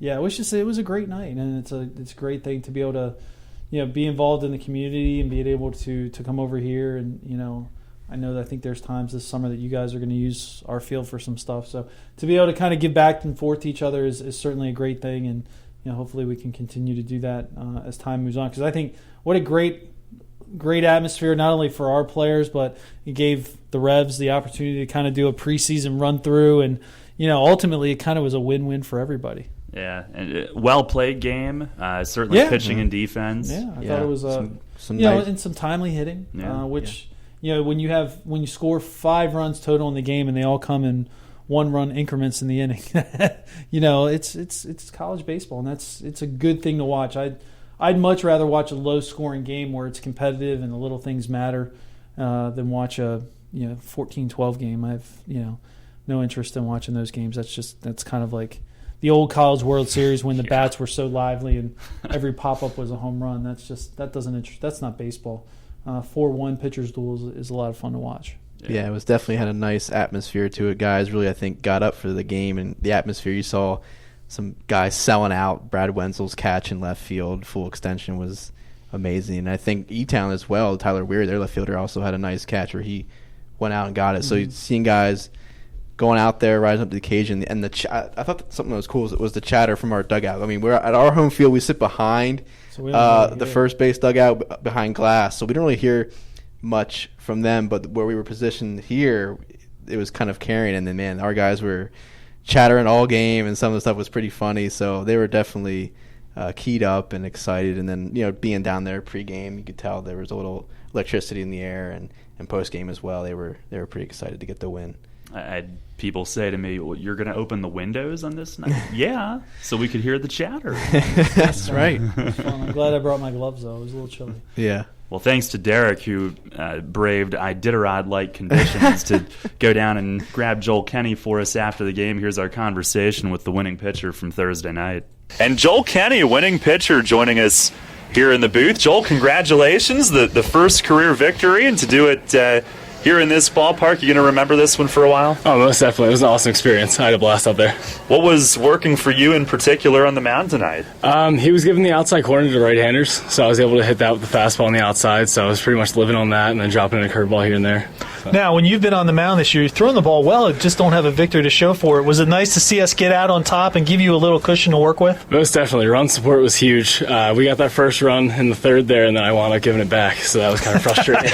it was a great night, and it's a great thing to be able to be involved in the community and being able to come over here. And I know that I think there's times this summer that you guys are going to use our field for some stuff. So to be able to kind of give back and forth to each other is certainly a great thing. And hopefully we can continue to do that as time moves on. Because I think what a great atmosphere, not only for our players, but it gave the Revs the opportunity to kind of do a preseason run through. And ultimately it kind of was a win-win for everybody. Yeah, and well-played game, certainly pitching and defense. Yeah, I thought it was some nice, and some timely hitting, which when you score 5 runs total in the game and they all come in 1-run increments in the inning, it's college baseball, and it's a good thing to watch. I'd much rather watch a low-scoring game where it's competitive and the little things matter than watch a 14-12 game. I've no interest in watching those games. That's kind of like the old College World Series when the bats were so lively and every pop-up was a home run. That's not baseball. 4-1 pitchers duels is a lot of fun to watch. Yeah, it was definitely had a nice atmosphere to it. Guys really, I think, got up for the game, and the atmosphere, you saw some guys selling out. Brad Wenzel's catch in left field, full extension, was amazing. And I think E-Town as well, Tyler Weir, their left fielder, also had a nice catch where he went out and got it. So you've seen guys going out there, rising up to the occasion, and I thought something that was cool was the chatter from our dugout. I mean, we're at our home field. We sit behind the first base dugout behind glass, so we don't really hear much from them. But where we were positioned here, it was kind of carrying. And then, man, our guys were chattering all game, and some of the stuff was pretty funny. So they were definitely keyed up and excited. And then, being down there pregame, you could tell there was a little electricity in the air, and postgame as well. They were pretty excited to get the win. I had people say to me, well, you're going to open the windows on this night? Yeah, so we could hear the chatter. That's right. I'm glad I brought my gloves, though. It was a little chilly. Yeah. Well, thanks to Derek, who braved Iditarod-like conditions to go down and grab Joel Kenny for us after the game. Here's our conversation with the winning pitcher from Thursday night. And Joel Kenny, winning pitcher, joining us here in the booth. Joel, congratulations, the first career victory, and to do it here in this ballpark. You going to remember this one for a while? Oh, most definitely. It was an awesome experience. I had a blast out there. What was working for you in particular on the mound tonight? He was giving the outside corner to right-handers, so I was able to hit that with the fastball on the outside, so I was pretty much living on that and then dropping in a curveball here and there. So. Now, when you've been on the mound this year, you're throwing the ball well, just don't have a victory to show for it. Was it nice to see us get out on top and give you a little cushion to work with? Most definitely. Run support was huge. We got that first run in the third there, and then I wound up giving it back, so that was kind of frustrating.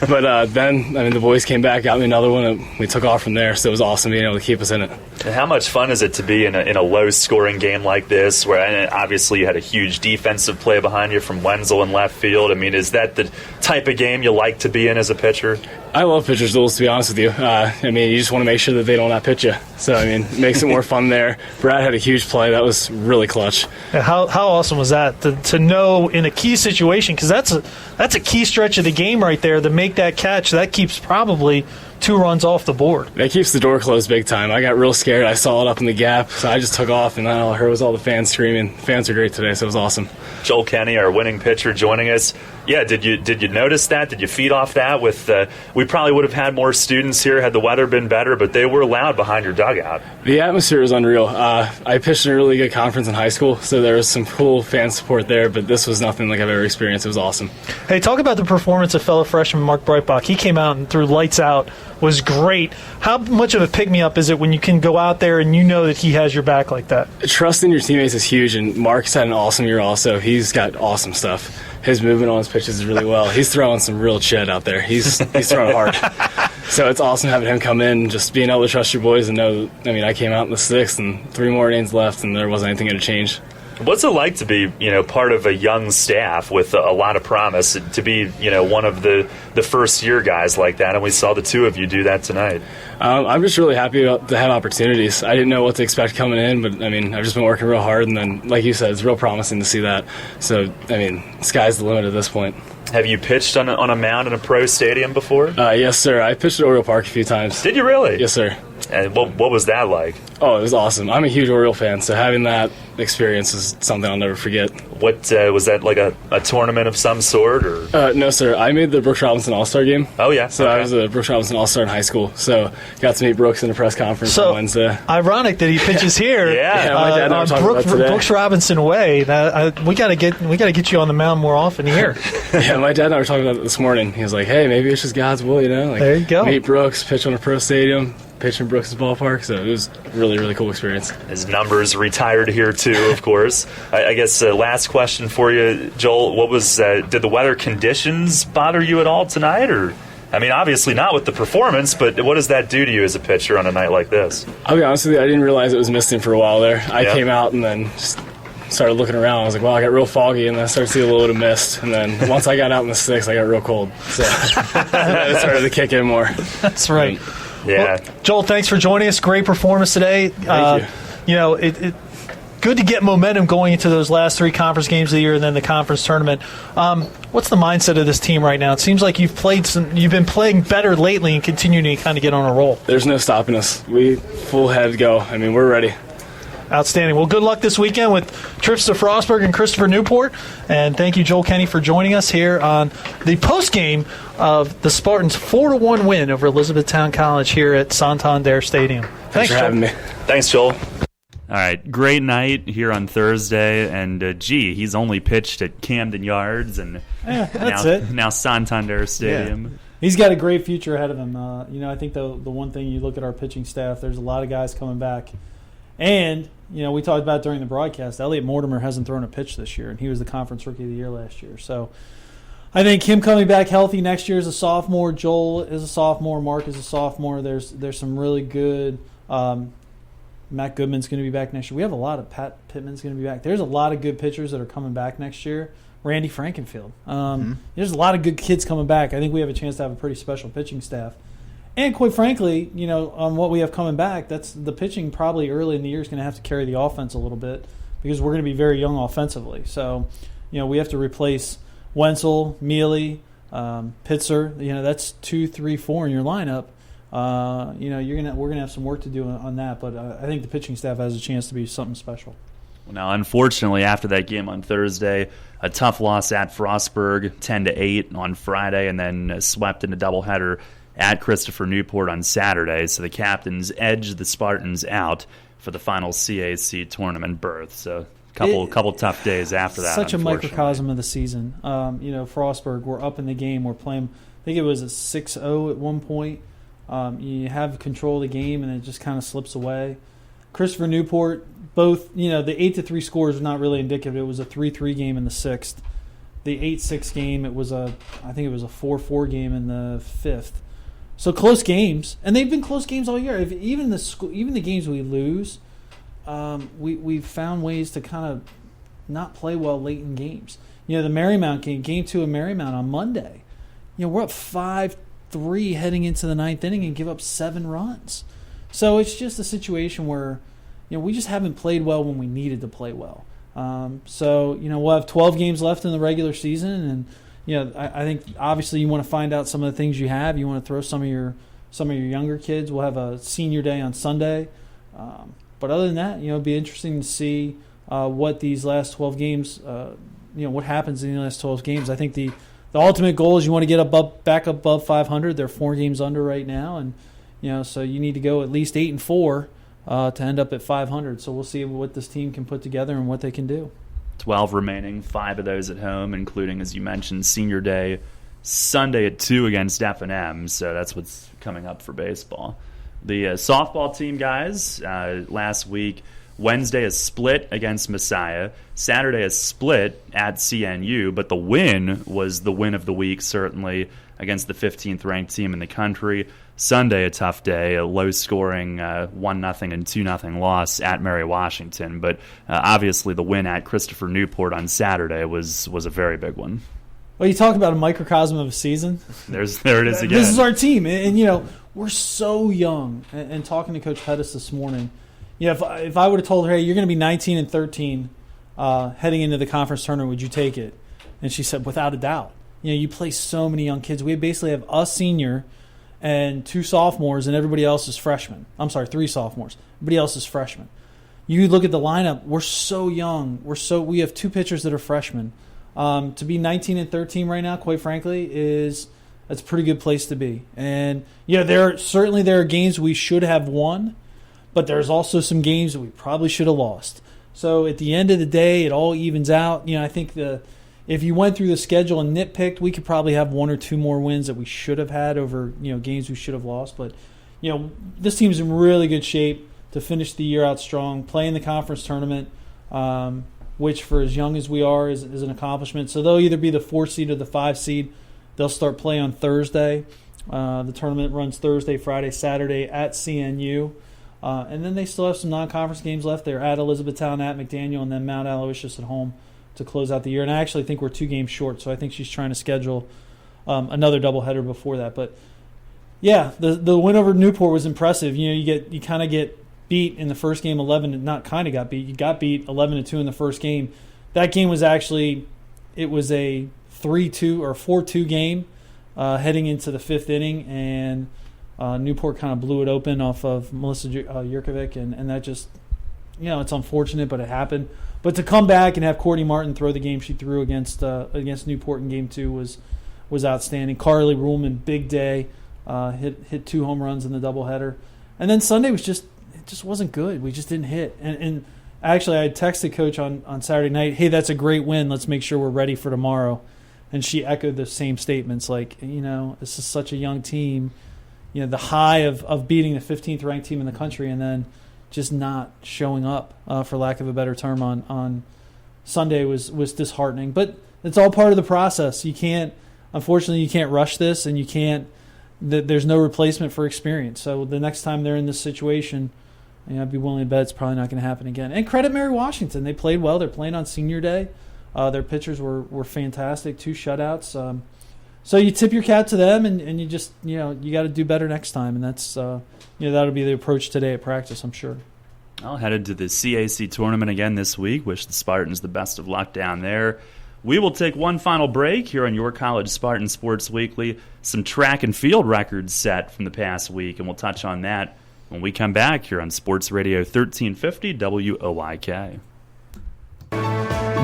But then, the boys came back, got me another one, and we took off from there, so it was awesome being able to keep us in it. And how much fun is it to be in a low-scoring game like this, where obviously you had a huge defensive play behind you from Wenzel in left field? I mean, is that the type of game you like to be in as a pitcher? I love pitchers' duels, to be honest with you. You just want to make sure that they don't outpitch you. So, it makes it more fun there. Brad had a huge play. That was really clutch. How awesome was that to know in a key situation, because that's a key stretch of the game right there, to make that catch. That keeps probably 2 runs off the board. That keeps the door closed big time. I got real scared. I saw it up in the gap, so I just took off, and all I heard was all the fans screaming. The fans are great today, so it was awesome. Joel Kenny, our winning pitcher, joining us. Yeah, did you notice that? Did you feed off that? We probably would have had more students here had the weather been better, but they were loud behind your dugout. The atmosphere was unreal. I pitched in a really good conference in high school, so there was some cool fan support there, but this was nothing like I've ever experienced. It was awesome. Hey, talk about the performance of fellow freshman Mark Breitbach. He came out and threw lights out, was great. How much of a pick-me-up is it when you can go out there and you know that he has your back like that? Trust in your teammates is huge, and Mark's had an awesome year also. He's got awesome stuff. His movement on his pitches is really well. He's throwing some real ched out there. He's throwing hard. So it's awesome having him come in, just being able to trust your boys and know, I came out in the 6th and 3 more innings left and there wasn't anything going to change. What's it like to be, part of a young staff with a lot of promise, to be, one of the first-year guys like that, and we saw the two of you do that tonight? I'm just really happy to have opportunities. I didn't know what to expect coming in, but, I've just been working real hard, and then, like you said, it's real promising to see that. So, sky's the limit at this point. Have you pitched on a mound in a pro stadium before? Yes, sir. I pitched at Oriole Park a few times. Did you really? Yes, sir. And what was that like? Oh, it was awesome. I'm a huge Oriole fan, so having that experience is something I'll never forget. What was that, like a tournament of some sort? Or no, sir. I made the Brooks Robinson All-Star game. Oh, yeah. So I was a Brooks Robinson All-Star in high school, so got to meet Brooks in a press conference on Wednesday. Ironic that he pitches here. My dad and I were talking about today. Brooks Robinson way. We got to get you on the mound more often here. Yeah, my dad and I were talking about it this morning. He was like, "Hey, maybe it's just God's will, There you go. Meet Brooks, pitch on a pro stadium." Pitch in Brooks' ballpark, so it was a really, really cool experience. His numbers retired here too, of course. I guess last question for you, Joel. What was did the weather conditions bother you at all tonight, or? Obviously not with the performance, but what does that do to you as a pitcher on a night like this? I'll be honest with you, I didn't realize it was misting for a while there. I came out and then just started looking around. I was like, wow, I got real foggy, and then I started to see a little bit of mist. And then once I got out in the 6th, I got real cold. So it started to kick in more. That's right. Yeah. Well, Joel, thanks for joining us. Great performance today. Thank you. It good to get momentum going into those last 3 conference games of the year and then the conference tournament. What's the mindset of this team right now? It seems like you've been playing better lately and continuing to kind of get on a roll. There's no stopping us. We full head go. We're ready. Outstanding. Well, good luck this weekend with trips to Frostburg and Christopher Newport. And thank you, Joel Kenny, for joining us here on the postgame of the Spartans' 4-1 win over Elizabethtown College here at Santander Stadium. Thanks for having me. Thanks, Joel. All right, great night here on Thursday, and he's only pitched at Camden Yards and now Santander Stadium. Yeah. He's got a great future ahead of him. I think the one thing you look at our pitching staff, there's a lot of guys coming back. And, we talked about during the broadcast, Elliot Mortimer hasn't thrown a pitch this year, and he was the Conference Rookie of the Year last year. So I think him coming back healthy next year as a sophomore, Joel is a sophomore, Mark is a sophomore. There's some really good Matt Goodman's going to be back next year. We have a lot of Pat Pittman's going to be back. There's a lot of good pitchers that are coming back next year. Randy Frankenfield. There's a lot of good kids coming back. I think we have a chance to have a pretty special pitching staff. And quite frankly, on what we have coming back, that's the pitching probably early in the year is going to have to carry the offense a little bit because we're going to be very young offensively. So, we have to replace Wenzel, Mealy, Pitzer. That's 2, 3, 4 in your lineup. We're gonna have some work to do on that, but I think the pitching staff has a chance to be something special. Well, now, unfortunately, after that game on Thursday, a tough loss at Frostburg, 10-8 on Friday, and then swept in a doubleheader at Christopher Newport on Saturday. So the Captains edged the Spartans out for the final CAC tournament berth. So couple tough days after that. Such a microcosm of the season. Frostburg, we're up in the game. We're playing, I think it was a 6-0 at one point. You have control of the game, and it just kind of slips away. Christopher Newport, both, the 8-3 score is not really indicative. It was a 3-3 game in the 6th. The 8-6 game, I think it was a 4-4 game in the 5th. So close games, and they've been close games all year. Even the games we lose, we've found ways to kind of not play well late in games. The Marymount game 2 of Marymount on Monday. We're up 5-3 heading into the 9th inning and give up 7 runs. So it's just a situation where we just haven't played well when we needed to play well. So we'll have 12 games left in the regular season, and I think obviously you want to find out some of the things you have. You want to throw some of your younger kids. We'll have a senior day on Sunday. But other than that, it'd be interesting to see what these last 12 games, what happens in the last 12 games. I think the the ultimate goal is you want to get back above 500. They're 4 games under right now, and so you need to go at least 8-4 to end up at 500. So we'll see what this team can put together and what they can do. 12 remaining, 5 of those at home, including, as you mentioned, Senior Day Sunday at 2 against F&M. So that's what's coming up for baseball. The softball team, guys, last week, Wednesday is split against Messiah. Saturday is split at CNU, but the win was the win of the week, certainly, against the 15th-ranked team in the country. Sunday, a tough day, a low-scoring 1-0 and 2-0 loss at Mary Washington. But obviously the win at Christopher Newport on Saturday was a very big one. Well, you talk about a microcosm of a season. There it is again. This is our team, and we're so young. And talking to Coach Pettis this morning, if I would have told her, hey, you're going to be 19-13 heading into the conference tournament, would you take it? And she said, without a doubt. You play so many young kids. We basically have a senior and 2 sophomores, and everybody else is freshmen. I'm sorry, 3 sophomores. Everybody else is freshmen. You look at the lineup, we're so young. We have 2 pitchers that are freshmen. To be 19-13 right now, quite frankly, that's a pretty good place to be. And there are games we should have won, but there's also some games that we probably should have lost. So at the end of the day, it all evens out. I think if you went through the schedule and nitpicked, we could probably have 1 or 2 more wins that we should have had over games we should have lost. But this team's in really good shape to finish the year out strong, play in the conference tournament, which for as young as we are is an accomplishment. So they'll either be the 4 seed or the 5 seed. They'll start play on Thursday. The tournament runs Thursday, Friday, Saturday at CNU. And then they still have some non-conference games left. They're at Elizabethtown, at McDaniel, and then Mount Aloysius at home to close out the year. And I actually think we're 2 games short, so I think she's trying to schedule another doubleheader before that. But, yeah, the win over Newport was impressive. You kind of get beat in the first game 11, not kind of got beat. You got beat 11-2 in the first game. That game was actually, it was a 3-2 or 4-2 game heading into the 5th inning, and Newport kind of blew it open off of Melissa Jurkovic, and that just, it's unfortunate, but it happened. But to come back and have Courtney Martin throw the game she threw against Newport in Game 2 was outstanding. Carly Ruhlman, big day, hit 2 home runs in the doubleheader. And then Sunday was just wasn't good. We just didn't hit. And actually, I texted Coach on Saturday night, hey, that's a great win. Let's make sure we're ready for tomorrow. And she echoed the same statements, like, this is such a young team. The high of beating the 15th ranked team in the country and then just not showing up, for lack of a better term, on Sunday was disheartening. But it's all part of the process. Unfortunately, you can't rush this, and there's no replacement for experience. So the next time they're in this situation, I'd be willing to bet it's probably not going to happen again. And credit Mary Washington. They played well. They're playing on Senior Day. Their pitchers were fantastic, 2 shutouts. So you tip your cap to them, and you just, you got to do better next time. And that's, that'll be the approach today at practice, I'm sure. I'll headed to the CAC tournament again this week. Wish the Spartans the best of luck down there. We will take one final break here on York College Spartans Sports Weekly. Some track and field records set from the past week, and we'll touch on that when we come back here on Sports Radio 1350 WOYK.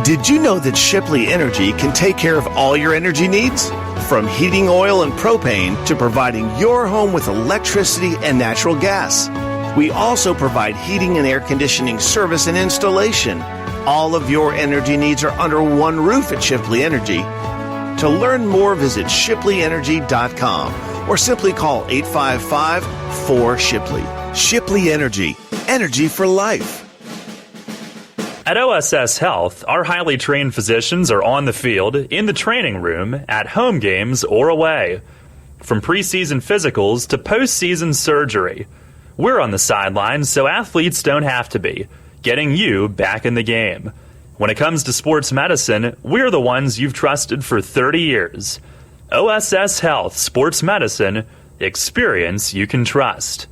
Did you know that Shipley Energy can take care of all your energy needs? From heating oil and propane to providing your home with electricity and natural gas. We also provide heating and air conditioning service and installation. All of your energy needs are under one roof at Shipley Energy. To learn more, visit ShipleyEnergy.com or simply call 855-4SHIPLEY. Shipley Energy. Energy for life. At OSS Health, our highly trained physicians are on the field, in the training room, at home games, or away. From preseason physicals to postseason surgery, we're on the sidelines so athletes don't have to be, getting you back in the game. When it comes to sports medicine, we're the ones you've trusted for 30 years. OSS Health Sports Medicine, experience you can trust.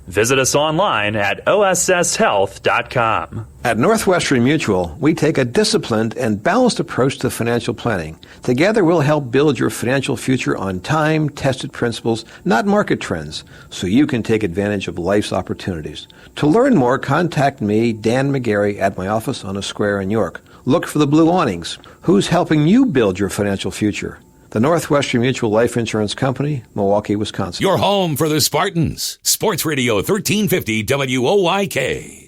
Visit us online at osshealth.com. At Northwestern Mutual, we take a disciplined and balanced approach to financial planning. Together, we'll help build your financial future on time-tested principles, not market trends, so you can take advantage of life's opportunities. To learn more, contact me, Dan McGarry, at my office on a square in York. Look for the blue awnings. Who's helping you build your financial future? the Northwestern Mutual Life Insurance Company, Milwaukee, Wisconsin. Your home for the Spartans. Sports Radio 1350 WOYK.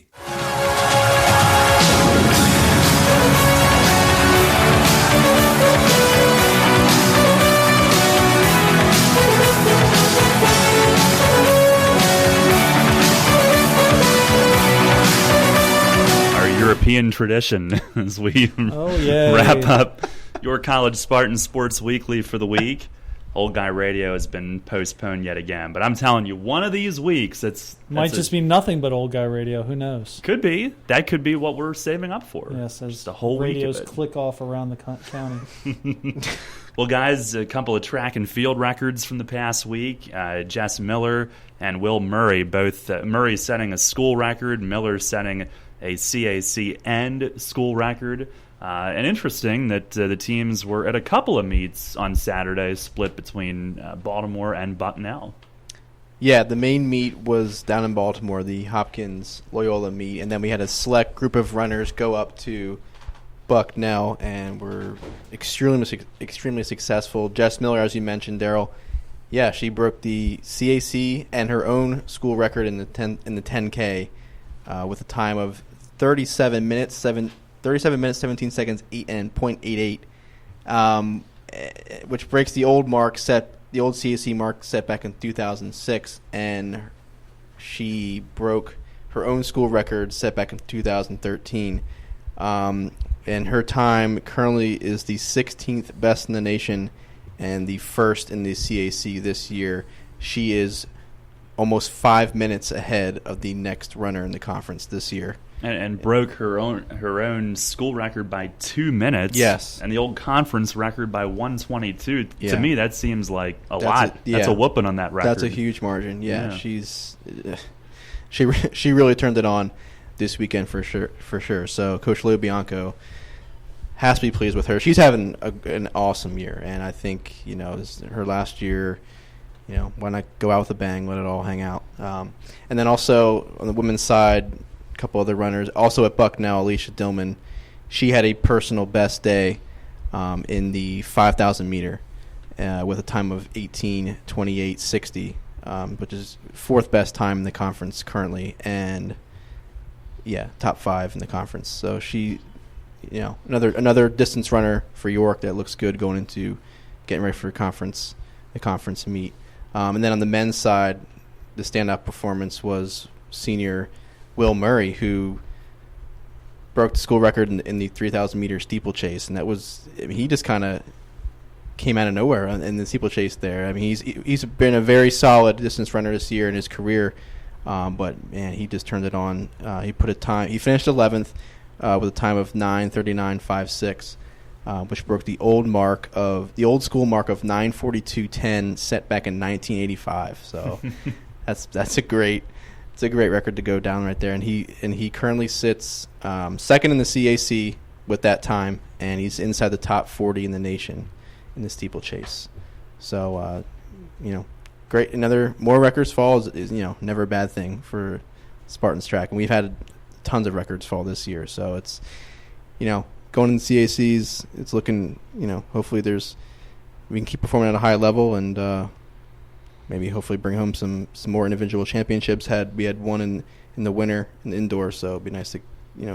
European tradition as we wrap up your College Spartans Sports Weekly for the week. Old Guy Radio has been postponed yet again, but I'm telling you, one of these weeks might just be nothing but Old Guy Radio. Who knows? Could be. That could be what we're saving up for. Yes, just a whole radios week of it. Click off around the county. Well, guys, a couple of track and field records from the past week. Jess Miller and Will Murray, both Murray setting a school record, Miller setting a CAC and school record. And interesting that the teams were at a couple of meets on Saturday, split between Baltimore and Bucknell. Yeah, the main meet was down in Baltimore, the Hopkins Loyola meet, and then we had a select group of runners go up to Bucknell and were extremely successful. Jess Miller, as you mentioned, Daryl, yeah, she broke the CAC and her own school record in the 10K with a time of 37 minutes 17 seconds 0.88, which breaks the old CAC mark set back in 2006, and she broke her own school record set back in 2013. And her time currently is the 16th best in the nation and the first in the CAC this year. She is almost 5 minutes ahead of the next runner in the conference this year. And broke her own school record by 2 minutes. Yes. And the old conference record by 1:22. Yeah. To me, that seems like a lot. That's a whooping on that record. That's a huge margin. Yeah. She really turned it on this weekend for sure. So Coach Leo Bianco has to be pleased with her. She's having an awesome year, and I think this is her last year. Why not go out with a bang? Let it all hang out. And then also on the women's side, a couple other runners. Also at Bucknell, Alicia Dillman, she had a personal best day in the 5,000 meter with a time of 18:28:60, which is fourth best time in the conference currently, and top 5 in the conference. So she, another distance runner for York that looks good going into getting ready for the conference meet. And then on the men's side, the standout performance was senior Will Murray, who broke the school record in the 3,000 meter steeplechase, and that was he just kind of came out of nowhere in the steeplechase there. I mean, he's been a very solid distance runner this year in his career, but man, he just turned it on. He finished 11th with a time of 9:39.56. Which broke the old school mark of 9:42.10 set back in 1985. So that's a great record to go down right there. And he currently sits second in the CAC with that time, and he's inside the top 40 in the nation in the steeplechase. So great. More records fall is never a bad thing for Spartans track, and we've had tons of records fall this year. So it's going into CACs, it's looking, hopefully we can keep performing at a high level and maybe hopefully bring home some more individual championships. We had one in the winter in the indoor, so it'd be nice to,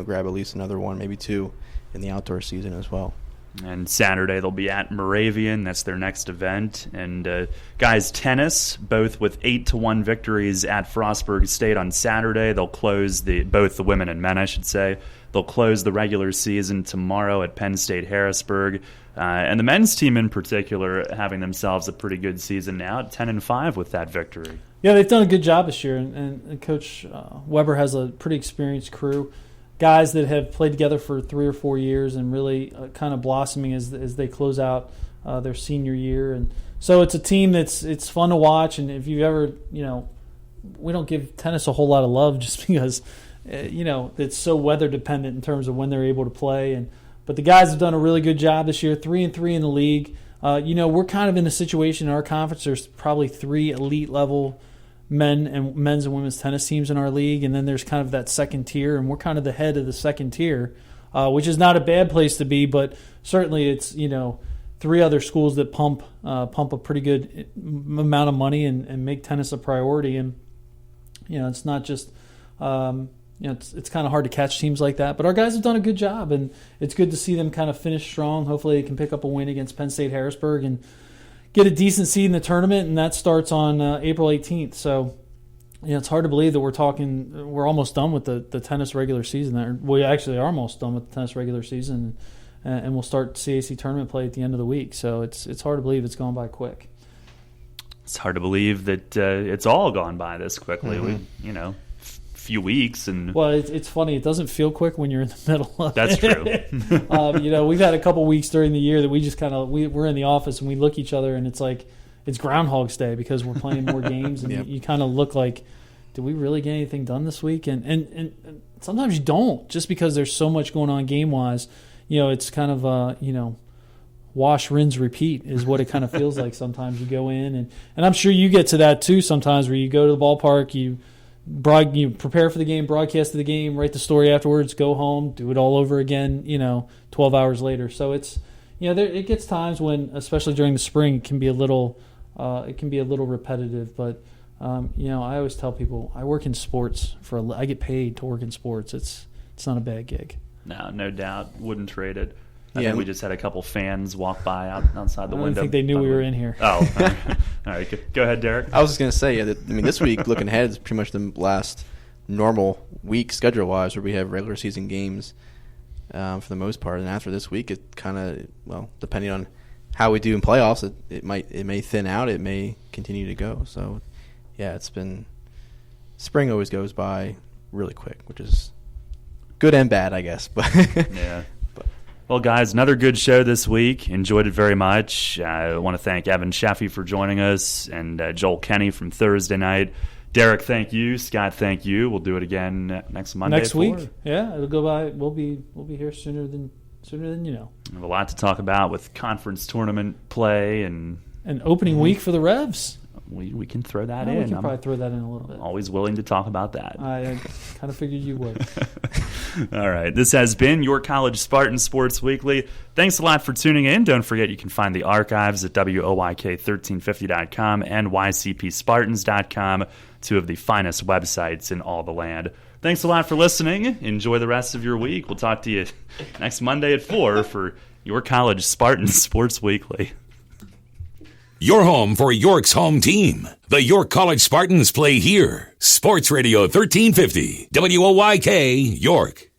grab at least another one, maybe 2 in the outdoor season as well. And Saturday they'll be at Moravian. That's their next event. And guys, tennis, both with 8-1 victories at Frostburg State on Saturday. They'll close both the women and men, I should say. They'll close the regular season tomorrow at Penn State Harrisburg. And the men's team in particular having themselves a pretty good season now at 10-5 with that victory. Yeah, they've done a good job this year. And Coach Weber has a pretty experienced crew. Guys that have played together for 3 or 4 years and really kind of blossoming as they close out their senior year. And so it's a team it's fun to watch. And if you've ever, we don't give tennis a whole lot of love just because, it's so weather dependent in terms of when they're able to play. But the guys have done a really good job this year, 3-3 in the league. We're kind of in a situation in our conference. There's probably 3 elite level men's and women's tennis teams in our league, and then there's kind of that second tier, and we're kind of the head of the second tier, which is not a bad place to be, but certainly it's 3 other schools that pump a pretty good amount of money and make tennis a priority. And it's not just it's kind of hard to catch teams like that, but our guys have done a good job, and it's good to see them kind of finish strong. Hopefully, they can pick up a win against Penn State Harrisburg and get a decent seed in the tournament, and that starts on April 18th. So, it's hard to believe that we're almost done with the tennis regular season. We actually are almost done with the tennis regular season. And we'll start CAC tournament play at the end of the week. So it's hard to believe it's gone by quick. It's hard to believe that it's all gone by this quickly. Mm-hmm. Few weeks and. Well, it's funny. It doesn't feel quick when you're in the middle of That's it. That's true. We've had a couple weeks during the year that we just we're in the office and we look at each other and it's like it's Groundhog's Day because we're playing more games and you kind of look like, did we really get anything done this week? And sometimes you don't, just because there's so much going on game wise. It's kind of, wash, rinse, repeat is what it kind of feels like sometimes. You go in, and I'm sure you get to that too sometimes, where you go to the ballpark, you prepare for the game, broadcast the game, write the story afterwards, go home, do it all over again, 12 hours later. So it's, it gets times when, especially during the spring, it can be a little repetitive. But, I always tell people I work in sports I get paid to work in sports. It's not a bad gig. No doubt. Wouldn't trade it. I think we just had a couple fans walk by outside the window. I don't think they knew we were in here. Oh, all right. Go ahead, Derek. I was just going to say, this week, looking ahead, is pretty much the last normal week schedule-wise where we have regular season games for the most part. And after this week, it kind of, depending on how we do in playoffs, it may thin out. It may continue to go. So, it's been – spring always goes by really quick, which is – good and bad, I guess. But yeah. Well, guys, another good show this week. Enjoyed it very much. I want to thank Evan Sheffy for joining us and Joel Kenny from Thursday night. Derek, thank you. Scott, thank you. We'll do it again next Monday. Next week. Yeah, it'll go by. We'll be here sooner than you know. We have a lot to talk about with conference tournament play and opening week for the Revs. We can throw that in. We can probably throw that in a little bit. Always willing to talk about that. I kind of figured you would. All right. This has been your College Spartans Sports Weekly. Thanks a lot for tuning in. Don't forget you can find the archives at WOYK1350.com and YCPSpartans.com, 2 of the finest websites in all the land. Thanks a lot for listening. Enjoy the rest of your week. We'll talk to you next Monday at 4 for your College Spartans Sports Weekly. Your home for York's home team. The York College Spartans play here. Sports Radio 1350. WOYK, York.